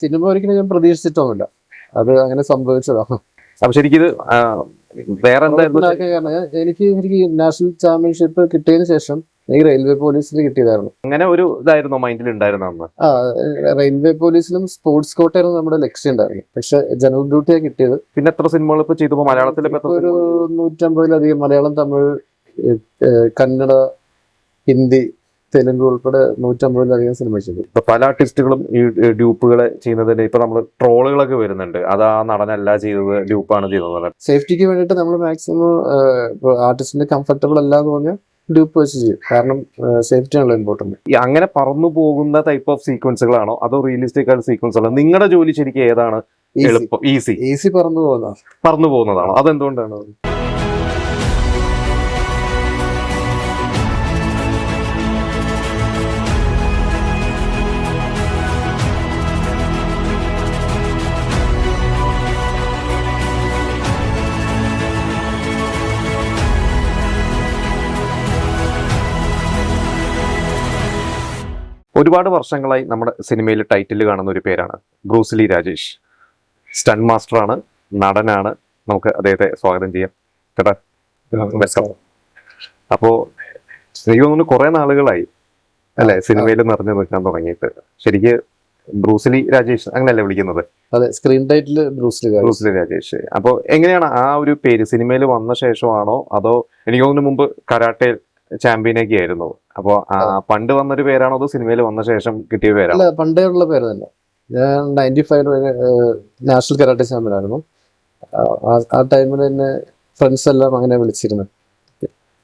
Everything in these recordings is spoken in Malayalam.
സിനിമ ഒരിക്കലും ഞാൻ പ്രതീക്ഷിച്ചിട്ടൊന്നുമില്ല. അത് അങ്ങനെ സംഭവിച്ചതാണ്. അപ്പൊ ശരിക്കും ഇത് വേറെ എന്തായിരുന്നു? കാരണം എനിക്ക് നാഷണൽ ചാമ്പ്യൻഷിപ്പ് കിട്ടിയതിനു ശേഷം എനിക്ക് റെയിൽവേ പോലീസിൽ കിട്ടിയതായിരുന്നു. അങ്ങനെ ഒരു ഇതായിരുന്നു മൈൻഡിൽ ഉണ്ടായിരുന്നു അന്ന്? റെയിൽവേ പോലീസിലും സ്പോർട്സ് കോട്ടയായിരുന്നു നമ്മുടെ ലക്ഷ്യം ഉണ്ടായിരുന്നു. പക്ഷെ ജനറൽ ഡ്യൂട്ടിയാണ് കിട്ടിയത്. പിന്നെ എത്ര സിനിമകൾ ഇപ്പൊ ചെയ്തപ്പോ മലയാളത്തിൽ ഒരു 150-ലധികം മലയാളം, തമിഴ്, കന്നഡ, ഹിന്ദി, തെലുങ്ക് ഉൾപ്പെടെ 150-ലധികം സിനിമ ചെയ്തു. ഇപ്പൊ പല ആർട്ടിസ്റ്റുകളും ഈ ഡ്യൂപ്പുകളെ ചെയ്യുന്നതിന് ഇപ്പൊ നമ്മൾ ട്രോളുകളൊക്കെ വരുന്നുണ്ട്. അത് ആ നടനല്ല ചെയ്തത്, ഡ്യൂപ്പാണ് ചെയ്തത്. സേഫ്റ്റിക്ക് വേണ്ടിയിട്ട് നമ്മൾ മാക്സിമം ആർട്ടിസ്റ്റിന് കംഫർട്ടബിൾ അല്ല എന്ന് പറഞ്ഞാൽ ഡ്യൂപ്പ് വെച്ച് ചെയ്യും. കാരണം സേഫ്റ്റി ആണല്ലോ ഇമ്പോർട്ടന്റ്. അങ്ങനെ പറന്നു പോകുന്ന ടൈപ്പ് ഓഫ് സീക്വൻസുകളാണോ അതോ റിയലിസ്റ്റിക് ആയിട്ട് സീക്വൻസ് ആണോ? നിങ്ങളുടെ ജോലി ശരിക്കും ഏതാണ് എളുപ്പം? ഈസി പറന്നു പോകുന്നതാണോ? അതെന്തുകൊണ്ടാണ്? ഒരുപാട് വർഷങ്ങളായി നമ്മുടെ സിനിമയിൽ ടൈറ്റിൽ കാണുന്ന ഒരു പേരാണ് ബ്രൂസ് ലീ രാജേഷ്. സ്റ്റണ്ട് മാസ്റ്ററാണ്, നടനാണ്. നമുക്ക് അദ്ദേഹത്തെ സ്വാഗതം ചെയ്യാം. ചേട്ടാ വെൽക്കം. അപ്പോ എനിക്ക് തോന്നുന്നു കുറെ നാളുകളായി അല്ലെ സിനിമയിൽ നിറഞ്ഞു നിൽക്കാൻ തുടങ്ങിയിട്ട്. ശരിക്ക് ബ്രൂസ് ലീ രാജേഷ് അങ്ങനെയല്ലേ വിളിക്കുന്നത്? അതെ, screen title Bruce Lee Rajesh. അപ്പോ എങ്ങനെയാണ് ആ ഒരു പേര് സിനിമയിൽ വന്ന ശേഷമാണോ അതോ എനിക്ക് തോന്നുന്നു മുമ്പ് കരാട്ടെ ചാമ്പ്യനൊക്കെ ആയിരുന്നു? അപ്പൊ പണ്ട് വന്നൊരു പേരാണോ അതോ സിനിമയിൽ വന്ന ശേഷം കിട്ടിയ പേരാണോ? പണ്ടേ ഉള്ള പേര് തന്നെ. ഞാൻ 95 നാഷണൽ കരാട്ടെ ചാമ്പ്യൻ ആയിരുന്നു. ആ ടൈമിൽ തന്നെ ഫ്രണ്ട്സ് എല്ലാം അങ്ങനെ വിളിച്ചിരുന്നു.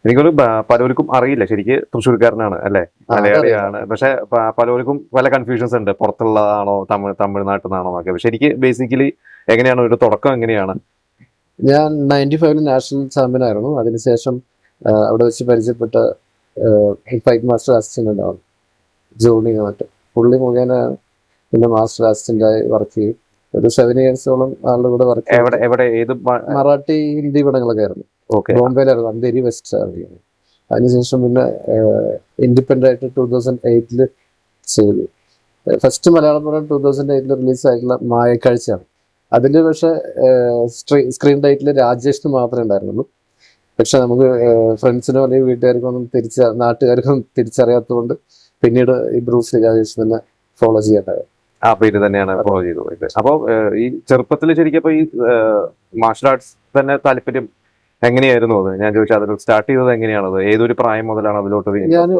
എനിക്കൊരു പലർക്കും അറിയില്ല, ശരിക്ക് തൃശ്ശൂർക്കാരനാണ് അല്ലെ, മലയാളിയാണ്. പക്ഷെ പലർക്കും പല കൺഫ്യൂഷൻസ് ഉണ്ട്, പുറത്തുള്ളതാണോ തമിഴ്നാട്ടിൽ നിന്നാണോ എന്നൊക്കെ. ശരിക്ക് ബേസിക്കലി എങ്ങനെയാണ് ഒരു തുടക്കം? എങ്ങനെയാണ്? ഞാൻ 95 നാഷണൽ ചാമ്പ്യൻ ആയിരുന്നു. അതിനുശേഷം അവിടെ വെച്ച് പരിചയപ്പെട്ട ഫൈറ്റ് മാസ്റ്റർ അസിസ്റ്റന്റ് ഉണ്ടാവും, ജോണി എന്നിട്ട് പുള്ളി മുഖേന പിന്നെ മാസ്റ്റർ അസിസ്റ്റന്റായി വർക്ക് ചെയ്യും. ഒരു 7 ഇയേഴ്സോളം ആളുടെ കൂടെ വർക്ക് ചെയ്യും. മറാഠി, ഹിന്ദി പടങ്ങളൊക്കെ ആയിരുന്നു. ബോംബെയിലായിരുന്നു, അന്തേരി വെസ്റ്റ് ആയിരുന്നു. അതിനുശേഷം പിന്നെ ഇൻഡിപെൻഡന്റ് ആയിട്ട് 2008 ചെയ്തു. ഫസ്റ്റ് മലയാളം പടം 2008 റിലീസായിട്ടുള്ള മായക്കാഴ്ചയാണ്. അതിൽ പക്ഷെ സ്ക്രീൻ ടൈറ്റിൽ രാജേഷിന് മാത്രമേ ഉണ്ടായിരുന്നുള്ളൂ. പക്ഷെ നമുക്ക് ഫ്രണ്ട്സിനോ അല്ലെങ്കിൽ വീട്ടുകാർക്കൊന്നും നാട്ടുകാർക്കും തിരിച്ചറിയാത്തതുകൊണ്ട് പിന്നീട് ഈ ബ്രൂസ് ലീ രാജേഷ് തന്നെ ഫോളോ ചെയ്യേണ്ടത്. ആ പേര് തന്നെയാണ് ഫോളോ ചെയ്തത്. അപ്പൊ ഈ ചെറുപ്പത്തിൽ ശരിക്കും ഈ മാർഷൽ ആർട്സ് തന്നെ താല്പര്യം എങ്ങനെയായിരുന്നു? അത് ഞാൻ ചോദിച്ചാൽ അതിൽ സ്റ്റാർട്ട് ചെയ്തത് എങ്ങനെയാണത്? ഏതൊരു പ്രായം മുതലാണ് അതിലോട്ട്? ഞാൻ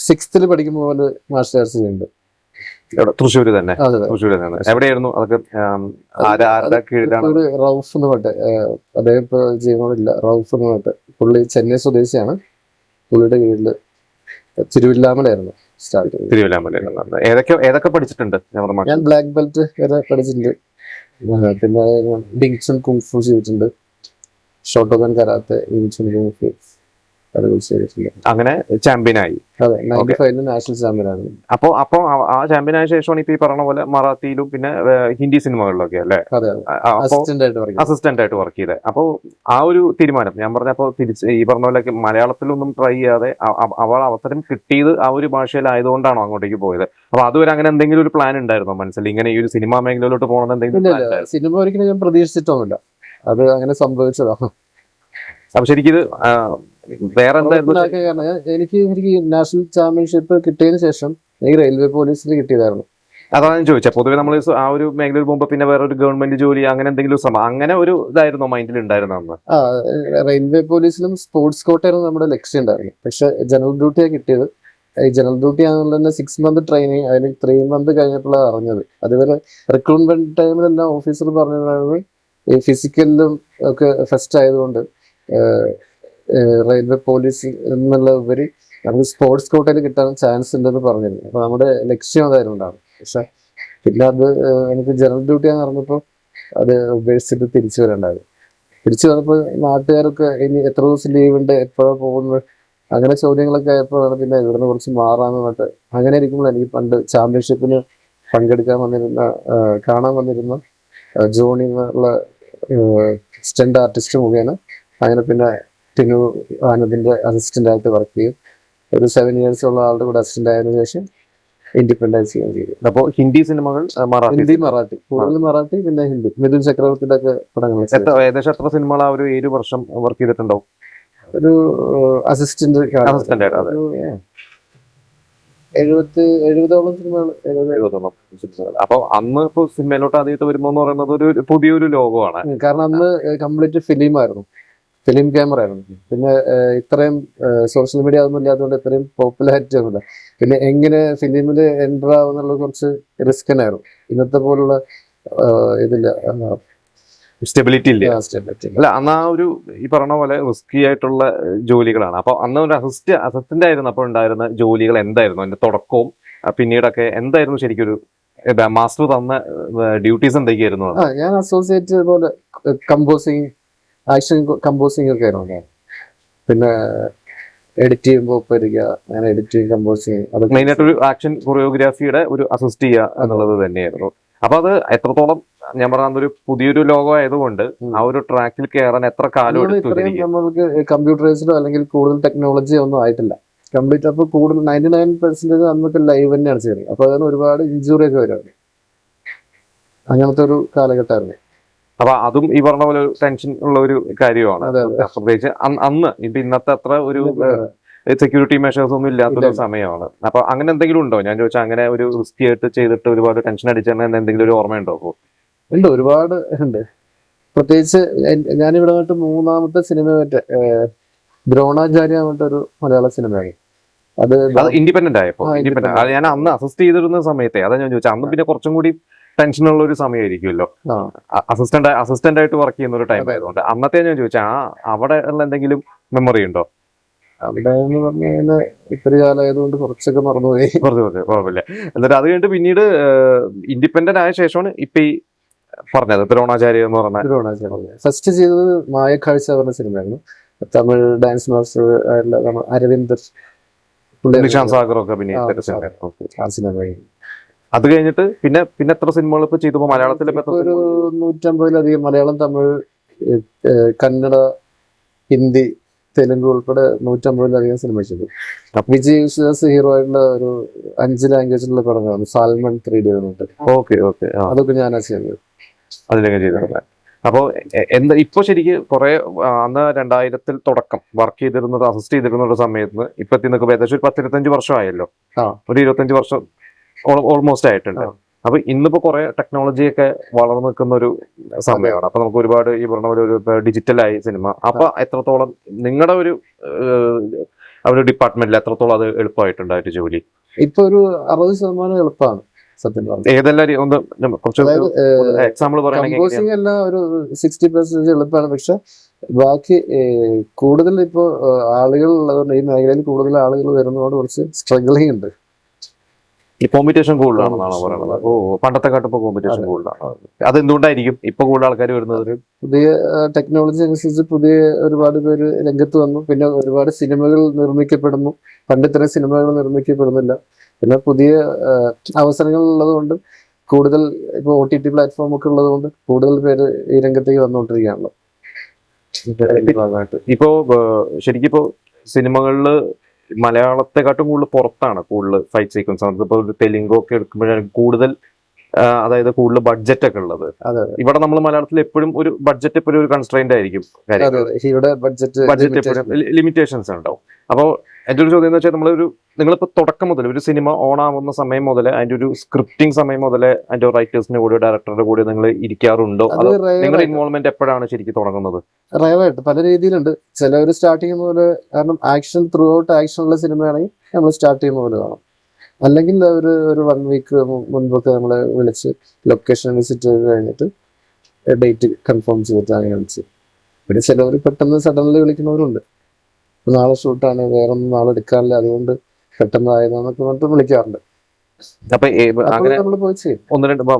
6th പഠിക്കുമ്പോൾ മാർഷൽ ആർട്സ് ചെയ്യുന്നുണ്ട്. തൃശ്ശൂര് തന്നെ? തൃശ്ശൂര് തന്നെ. എവിടെയായിരുന്നു അതൊക്കെ? റൌഫ് എന്ന് പറഞ്ഞിട്ട്, അദ്ദേഹം ഇപ്പൊ ചെയ്യുന്നില്ല. റൌഫ് എന്ന് പറഞ്ഞിട്ട് പുള്ളി ചെന്നൈ സ്വദേശിയാണ്. പുള്ളിയുടെ കീഴില് തിരുവില്ലാമലായിരുന്നു സ്റ്റാർട്ട് ചെയ്തത്. തിരുവില്ലാമല ഏതൊക്കെ പഠിച്ചിട്ടുണ്ട്? ഞാൻ ബ്ലാക്ക് ബെൽറ്റ് വരെ പഠിച്ചിട്ടുണ്ട്. പിന്നെ ഡിങ്ചൺ കുങ്ഫു ചെയ്തിട്ടുണ്ട്. ഷോട്ടോഗൻ കരാത്തെ, ഇൻചൺ കുങ്ഫു അങ്ങനെ ചാമ്പ്യനായി. അതെ, 95 നാഷണൽ ചാമ്പ്യനാണ്. അപ്പൊ ആ ചാമ്പ്യനായ ശേഷമാണ് ഇപ്പൊ ഈ പറഞ്ഞ പോലെ മറാത്തിയിലും പിന്നെ ഹിന്ദി സിനിമകളിലൊക്കെ അല്ലെ അസിസ്റ്റന്റ് ആയിട്ട് വർക്ക് ചെയ്തത്. അപ്പൊ ആ ഒരു തീരുമാനം ഞാൻ പറഞ്ഞപ്പോ തിരിച്ച് ഈ പറഞ്ഞ പോലെ മലയാളത്തിലൊന്നും ട്രൈ ചെയ്യാതെ അവസരം കിട്ടിയത് ആ ഒരു ഭാഷയിലായതുകൊണ്ടാണോ അങ്ങോട്ടേക്ക് പോയത്? അപ്പൊ അതുവരെ അങ്ങനെ എന്തെങ്കിലും ഒരു പ്ലാൻ ഉണ്ടായിരുന്നോ മനസ്സിൽ, ഇങ്ങനെ ഈ ഒരു സിനിമാ മേഖലയിലോട്ട് പോകണമെന്ന് എന്തെങ്കിലും? സിനിമ ഒരിക്കലും ഞാൻ പ്രതീക്ഷിച്ചിട്ടൊന്നുമില്ല. അത് അങ്ങനെ സംഭവിച്ചതാണ്. അപ്പൊ ശരിക്കും ഇത് വേറെ എന്തായിരുന്നു? കാരണം എനിക്ക് നാഷണൽ ചാമ്പ്യൻഷിപ്പ് കിട്ടിയതിനു ശേഷം എനിക്ക് റെയിൽവേ പോലീസിൽ കിട്ടിയതായിരുന്നു. അതാണ് ഞാൻ ചോദിച്ചത്. പൊതുവെ നമ്മൾ ആ ഒരു മേഖലയിൽ പോകുമ്പോൾ പിന്നെ വേറെ ഒരു ഗവൺമെന്റ് ജോലി അങ്ങനെ എന്തെങ്കിലും അങ്ങനെ ഒരു ഇതായിരുന്നോ മൈൻഡിൽ ഉണ്ടായിരുന്ന? റെയിൽവേ പോലീസിലും സ്പോർട്സ് കോട്ടയായിരുന്നു നമ്മുടെ ലക്ഷ്യം ഉണ്ടായിരുന്നു. പക്ഷെ ജനറൽ ഡ്യൂട്ടിയാണ് കിട്ടിയത്. ഈ ജനറൽ ഡ്യൂട്ടി ആണെന്നുള്ള തന്നെ 6 month ട്രെയിനിങ്, അതിന് 3 month കഴിഞ്ഞപ്പോഴാണ് അറിഞ്ഞത്. അതുവരെ റിക്രൂട്ട്മെന്റ് ടൈമിലെല്ലാം ഓഫീസർ പറഞ്ഞിരുന്നത് ഈ ഫിസിക്കലിലും ഒക്കെ ഫസ്റ്റ് ആയതുകൊണ്ട് റെയിൽവേ പോലീസ് എന്നുള്ള ഉപരി നമുക്ക് സ്പോർട്സ് കോട്ടയിൽ കിട്ടാൻ ചാൻസ് ഉണ്ടെന്ന് പറഞ്ഞിരുന്നു. അപ്പൊ നമ്മുടെ ലക്ഷ്യം അതായിരുന്നു ഉണ്ടാവും. പക്ഷെ പിന്നെ അത് എനിക്ക് ജനറൽ ഡ്യൂട്ടിയാന്ന് പറഞ്ഞപ്പോൾ അത് ഉപേക്ഷിച്ചിട്ട് തിരിച്ചു വരണ്ടായിരുന്നു. തിരിച്ചു വന്നപ്പോൾ നാട്ടുകാരൊക്കെ ഇനി എത്ര ദിവസം ലീവ് ഉണ്ട്, എപ്പോഴാണ് പോകുന്നത്, അങ്ങനെ ചോദ്യങ്ങളൊക്കെ ആയപ്പോഴാണ് പിന്നെ ഇവിടുന്ന് കുറച്ച് മാറാന്ന് പറഞ്ഞിട്ട്. അങ്ങനെ ഇരിക്കുമ്പോൾ എനിക്ക് പണ്ട് ചാമ്പ്യൻഷിപ്പിന് കാണാൻ വന്നിരുന്ന ജോണി എന്നുള്ള സ്റ്റണ്ട് ആർട്ടിസ്റ്റ് മുഖേന അങ്ങനെ പിന്നെ ടിനു ആനന്ദിന്റെ അസിസ്റ്റന്റ് ആയിട്ട് വർക്ക് ചെയ്യും. ഒരു 7 years ആളുടെ കൂടെ അസിസ്റ്റന്റ് ആയതിനു ശേഷം ഇൻഡിപെൻഡൻസ് ചെയ്യാൻ ചെയ്തു. അപ്പോൾ ഹിന്ദി സിനിമകൾ ഹിന്ദി, മറാഠി, കൂടുതൽ മറാഠി, പിന്നെ ഹിന്ദി. മിഥുൻ ചക്രവർത്തിയുടെ ഒക്കെ പടങ്ങൾ. ഏകദേശം എത്ര സിനിമകൾ ആ ഒരു 7 വർഷം വർക്ക് ചെയ്തിട്ടുണ്ടാവും? ഒരു അസിസ്റ്റന്റ് 70ഓളം സിനിമകൾ. 70ഓളം സിനിമകൾ. അപ്പൊ അന്ന് ഇപ്പൊ സിനിമയിലോട്ട് ആദ്യമായിട്ട് വരുമ്പോ എന്ന് പറയുന്നത് ഒരു പുതിയൊരു ലോകമാണ്. കാരണം അന്ന് കംപ്ലീറ്റ് ഫിലിം ആയിരുന്നു, ഫിലിം ക്യാമറ ആയിരുന്നു. പിന്നെ ഇത്രയും സോഷ്യൽ മീഡിയ ഒന്നും ഇല്ലാത്തതുകൊണ്ട് ഇത്രയും പോപ്പുലാരിറ്റി ഒന്നുമില്ല. പിന്നെ എങ്ങനെ ഫിലിമിൽ എൻ്റർ ആവുന്നുള്ള കുറച്ച് റിസ്ക് തന്നെയായിരുന്നു. ഇന്നത്തെ പോലുള്ള ഇതില്ല, സ്റ്റെബിലിറ്റി ഇല്ല. അല്ല, അന്ന് ആ ഒരു ഈ പറഞ്ഞ പോലെ റിസ്കി ആയിട്ടുള്ള ജോലികളാണ്. അപ്പൊ അന്ന് ഒരു അസിസ്റ്റന്റ് ആയിരുന്നു അപ്പോൾ ഉണ്ടായിരുന്ന ജോലികൾ എന്തായിരുന്നു? അതിന്റെ തുടക്കവും പിന്നീടൊക്കെ എന്തായിരുന്നു ശരിക്കും ഒരു മാസ്റ്റർ തന്ന ഡ്യൂട്ടീസ് എന്തൊക്കെയായിരുന്നു? ഞാൻ അസോസിയേറ്റ് പോലെ കമ്പോസിങ്, ആക്ഷൻ കമ്പോസിങ് ഒക്കെ ആയിരുന്നു. പിന്നെ എഡിറ്റ് ചെയ്യുമ്പോൾ അങ്ങനെ എഡിറ്റിംഗ്, കമ്പോസിങ്, അത് മെയിനായിട്ട് ഒരു ആക്ഷൻ കൊറിയോഗ്രാഫിയുടെ ഒരു അസിസ്റ്റ് ചെയ്യുക എന്നുള്ളത് തന്നെയായിരുന്നു. അപ്പൊ അത് എത്രത്തോളം, ഞാൻ പറഞ്ഞ ഒരു പുതിയൊരു ലോകം ആയതുകൊണ്ട് ആ ഒരു ട്രാക്കിൽ കയറാൻ എത്ര കാലം എടുത്തു? നമ്മൾക്ക് കമ്പ്യൂട്ടറൈസ്ഡോ അല്ലെങ്കിൽ കൂടുതൽ ടെക്നോളജി ഒന്നും ആയിട്ടില്ല കംപ്ലീറ്റ്. അപ്പൊ കൂടുതൽ 99% നമുക്ക് ലൈവ് തന്നെയാണ് ചെയ്യുന്നത്. അപ്പൊ അതിന് ഒരുപാട് ഇഞ്ചുറി ഒക്കെ വരുന്നത്. അങ്ങനത്തെ ഒരു കാലഘട്ടമായിരുന്നു. അപ്പൊ അതും ഈ പറഞ്ഞ പോലെ ടെൻഷൻ ഉള്ള ഒരു കാര്യമാണ്. പ്രത്യേകിച്ച് അന്ന് ഇപ്പൊ ഇന്നത്തെ അത്ര ഒരു സെക്യൂരിറ്റി മെഷേഴ്സ് ഒന്നും ഇല്ലാത്തൊരു സമയമാണ്. അപ്പൊ അങ്ങനെ എന്തെങ്കിലും ഉണ്ടോ? ഞാൻ ചോദിച്ചാൽ അങ്ങനെ ഒരു റിസ്കി ആയിട്ട് ചെയ്തിട്ട് ഒരുപാട് ടെൻഷൻ അടിച്ചെന്ന് എന്തെങ്കിലും ഒരു ഓർമ്മയുണ്ടോ? ഉണ്ട്, ഒരുപാട് ഉണ്ട്. പ്രത്യേകിച്ച് ഞാനിവിടെ വന്നിട്ട് 3ാമത്തെ സിനിമ ദ്രോണാചാര്യ ഒരു മലയാള സിനിമയാണ്. അത് ഇൻഡിപെൻഡന്റ് ആയപ്പോ ഞാൻ അന്ന് അസിസ്റ്റ് ചെയ്തിരുന്ന സമയത്തെ അതാ ഞാൻ ചോദിച്ചത്. അന്ന് പിന്നെ കുറച്ചും കൂടി ടെൻഷനുള്ള ഒരു സമയമായിരിക്കുമല്ലോ, അസിസ്റ്റന്റ് ആയിട്ട് വർക്ക് ചെയ്യുന്ന ഒരു ടൈം ആയതുകൊണ്ട്. അന്നത്തെ ഞാൻ ചോദിച്ചാൽ അവിടെ ഉള്ള എന്തെങ്കിലും മെമ്മറി ഉണ്ടോ? അവിടെ എന്ന് പറഞ്ഞു കഴിഞ്ഞാൽ ഇത്തിരി കാലമായതുകൊണ്ട് കുറച്ചൊക്കെ മറന്നുപോയി. കുഴപ്പമില്ല. എന്നിട്ട് അത് കഴിഞ്ഞിട്ട് പിന്നീട് ഇൻഡിപെൻഡന്റ് ആയ ശേഷമാണ് ഇപ്പൊ ഈ പറഞ്ഞത് ദ്രോണാചാര്യ എന്ന് പറഞ്ഞ. ദ്രോണാചാര്യ ഫസ്റ്റ് ചെയ്തത് മായക്കാഴ്ച പറഞ്ഞ സിനിമയായിരുന്നു. തമിഴ് ഡാൻസ് മാസ്റ്റർ ആയിട്ടുള്ള അരവിന്ദർ, നിഷാന്ത് സാഗർ ഒക്കെ പിന്നെ ആ സിനിമ. അത് കഴിഞ്ഞിട്ട് പിന്നെ എത്ര സിനിമകൾ ഇപ്പൊ ചെയ്തപ്പോ മലയാളത്തിൽ ഒരു 150-ലധികം മലയാളം, തമിഴ്, കന്നഡ, ഹിന്ദി, തെലുങ്ക് ഉൾപ്പെടെ 150-ലധികം സിനിമ ചെയ്തു. വിജയ് യേശുദാസ് ഹീറോ ആയിട്ടുള്ള ഒരു 5 ലാംഗ്വേജിലുള്ള പടങ്ങളാണ്. സാൽമൺ 3D വന്നിട്ട്. അതൊക്കെ ഞാനാ ചെയ്യുന്നത്. അതിലൊക്കെ ചെയ്തിട്ടുണ്ട്. അപ്പോ എന്താ ഇപ്പൊ ശരിക്കും കുറെ അന്ന് 2000-ൽ തുടക്കം വർക്ക് ചെയ്തിരുന്നത്, അസിസ്റ്റ് ചെയ്തിരുന്ന ഒരു സമയത്ത് ഇപ്പൊ നിൽക്കുമ്പോൾ ഏകദേശം ഒരു 10-25 വർഷമായല്ലോ. ഒരു 25 വർഷം ഓൾമോസ്റ്റ് ആയിട്ടുണ്ട്. അപ്പൊ ഇന്നിപ്പോ കുറെ ടെക്നോളജി ഒക്കെ വളർന്നു നിൽക്കുന്ന ഒരു സമയമാണ്. അപ്പൊ നമുക്ക് ഒരുപാട് ഈ പറഞ്ഞ പോലെ ഒരു ഡിജിറ്റലായി സിനിമ. അപ്പൊ എത്രത്തോളം നിങ്ങളുടെ ഒരു ഡിപ്പാർട്ട്മെന്റിൽ എത്രത്തോളം അത് എളുപ്പമായിട്ടുണ്ടായിട്ട് ജോലി? ഇപ്പൊ ഒരു 60% എളുപ്പമാണ് സത്യം പറഞ്ഞാൽ. ഏതെല്ലാം ഒന്ന് എക്സാമ്പിൾ പറയുകയാണെങ്കിൽ എല്ലാം ഒരു 60% എളുപ്പമാണ്. പക്ഷെ ബാക്കി കൂടുതൽ ഇപ്പോ ആളുകൾ ഉള്ളതുകൊണ്ട്, ഈ മേഖലയിൽ കൂടുതൽ ആളുകൾ വരുന്നതോട് കുറച്ച് സ്ട്രഗിളിംഗ് ഉണ്ട്. ഈ കോമ്പറ്റീഷൻ കൂടുതലാണെന്നാണോ പറയുന്നത്? പണ്ടത്തെ കാട്ടിപ്പോ കോമ്പറ്റീഷൻ കൂടുതലാണ്. അതെന്തുകൊണ്ടായിരിക്കും ഇപ്പൊ കൂടുതൽ ആൾക്കാർ വരുന്നത്? പുതിയ ടെക്നോളജി അനുസരിച്ച് പുതിയ ഒരുപാട് പേര് രംഗത്ത് വന്നു. പിന്നെ ഒരുപാട് സിനിമകൾ നിർമ്മിക്കപ്പെടുന്നു. പണ്ട് ഇത്രയും സിനിമകൾ നിർമ്മിക്കപ്പെടുന്നില്ല. പിന്നെ പുതിയ അവസരങ്ങൾ ഉള്ളത് കൊണ്ട് കൂടുതൽ ഇപ്പൊ OTT പ്ലാറ്റ്ഫോം ഒക്കെ ഉള്ളത് കൊണ്ട് കൂടുതൽ പേര് ഈ രംഗത്തേക്ക് വന്നുകൊണ്ടിരിക്കുകയാണല്ലോ. ഇപ്പോ ശരിക്കും ഇപ്പോ സിനിമകളില് മലയാളത്തെക്കാട്ടും കൂടുതൽ പുറത്താണ് കൂടുതൽ ഫൈറ്റ് സീക്വൻസ്. ഇപ്പൊ തെലുങ്ക് ഒക്കെ എടുക്കുമ്പോഴാണ് കൂടുതൽ, അതായത് കൂടുതൽ ബഡ്ജറ്റ് ഒക്കെ ഉള്ളത്. ഇവിടെ നമ്മൾ മലയാളത്തിൽ എപ്പോഴും ഒരു ബഡ്ജറ്റ് എപ്പോഴും ഒരു കൺസ്ട്രെയിന്റ് ആയിരിക്കും, ബഡ്ജറ്റ് എപ്പോഴും ലിമിറ്റേഷൻസ് ഉണ്ടാവും. അപ്പോൾ എൻ്റെ ഒരു ചോദ്യം എന്ന് വെച്ചാൽ നിങ്ങളിപ്പോ തുടക്കം മുതൽ ഒരു സിനിമ ഓൺ ആവുന്ന സമയം മുതൽ അതിന്റെ ഒരു സ്ക്രിപ്റ്റിംഗ് സമയം മുതൽ അതിന്റെ റൈറ്റേഴ്സിന്റെ കൂടെ ഡയറക്ടറുടെ കൂടെ നിങ്ങൾ ഇരിക്കാറുണ്ടോ? അതോ നിങ്ങളുടെ ഇൻവോൾവ്മെന്റ് എപ്പോഴാണ് ശരിക്കും തുടങ്ങുന്നത്? റയവായിട്ട് പല രീതിയിലുണ്ട്. ചിലവർ സ്റ്റാർട്ട് ചെയ്യുന്ന പോലെ, കാരണം ആക്ഷൻ ത്രൂ ഔട്ട് ആക്ഷനുള്ള സിനിമയാണെങ്കിൽ നമ്മൾ സ്റ്റാർട്ട് ചെയ്യുന്ന പോലെ കാണാം. അല്ലെങ്കിൽ ഒരു 1 വീക്ക് മുൻപൊക്കെ നമ്മളെ വിളിച്ച് ലൊക്കേഷൻ വിസിറ്റ് ചെയ്ത് കഴിഞ്ഞിട്ട് ഡേറ്റ് കൺഫേം ചെയ്തിട്ട് അങ്ങനെ വിളിച്ച്. പിന്നെ ചിലവർ പെട്ടെന്ന് സഡൻലി വിളിക്കുന്നവരുണ്ട്. നാളെ ഷൂട്ടാണ്, വേറൊന്നും നാളെ എടുക്കാനില്ല, അതുകൊണ്ട് പെട്ടെന്ന് ആയതാന്നൊക്കെ പറഞ്ഞിട്ട് വിളിക്കാറുണ്ട്. അപ്പൊ നമ്മൾ പോയി ചെയ്യും.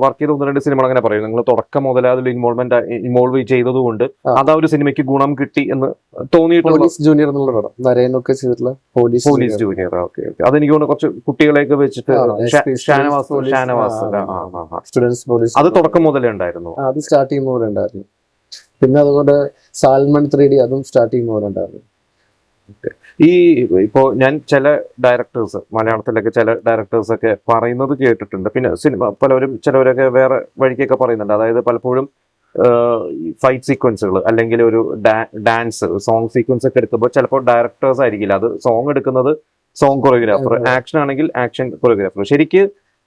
വർക്ക് ചെയ്ത 1-2 സിനിമകൾ അങ്ങനെ പറയും. നിങ്ങൾ തുടക്കം മുതൽ അതിൽ ഇൻവോൾവ് ചെയ്തത് കൊണ്ട് അത് ആ ഒരു സിനിമയ്ക്ക് ഗുണം കിട്ടി എന്ന് തോന്നിയിട്ടുള്ള? പോലീസ് ജൂനിയർ എന്നുള്ള പടം നരേനൊക്കെ ചെയ്തിട്ടുള്ള പോലീസ് ജൂനിയർ. അതെനിക്ക് തോന്നുന്നു കുറച്ച് കുട്ടികളെയൊക്കെ വെച്ചിട്ട് സ്റ്റുഡൻസ് പോലീസ്, അത് തുടക്കം മുതലേ ഉണ്ടായിരുന്നു. അത് സ്റ്റാർട്ടിങ് മുതലേ ഉണ്ടായിരുന്നു. പിന്നെ അതുകൊണ്ട് സാൽമൺ 3D അതും സ്റ്റാർട്ടിങ് മുതലേ ഉണ്ടായിരുന്നു. ഈ ഇപ്പോ ഞാൻ ചില ഡയറക്ടേഴ്സ്, മലയാളത്തിലൊക്കെ ചില ഡയറക്ടേഴ്സ് ഒക്കെ പറയുന്നത് കേട്ടിട്ടുണ്ട്. പിന്നെ സിനിമ ചിലവരൊക്കെ വേറെ വഴിക്കൊക്കെ പറയുന്നുണ്ട്. അതായത് പലപ്പോഴും ഫൈറ്റ് സീക്വൻസുകൾ അല്ലെങ്കിൽ ഒരു ഡാൻസ് സോങ് സീക്വൻസ് ഒക്കെ എടുക്കുമ്പോൾ ചിലപ്പോൾ ഡയറക്ടേഴ്സ് ആയിരിക്കില്ല, അത് സോങ് എടുക്കുന്നത് സോങ് കൊറിയോഗ്രാഫർ, ആക്ഷൻ ആണെങ്കിൽ ആക്ഷൻ കൊറിയോഗ്രാഫർ. ശരിക്ക്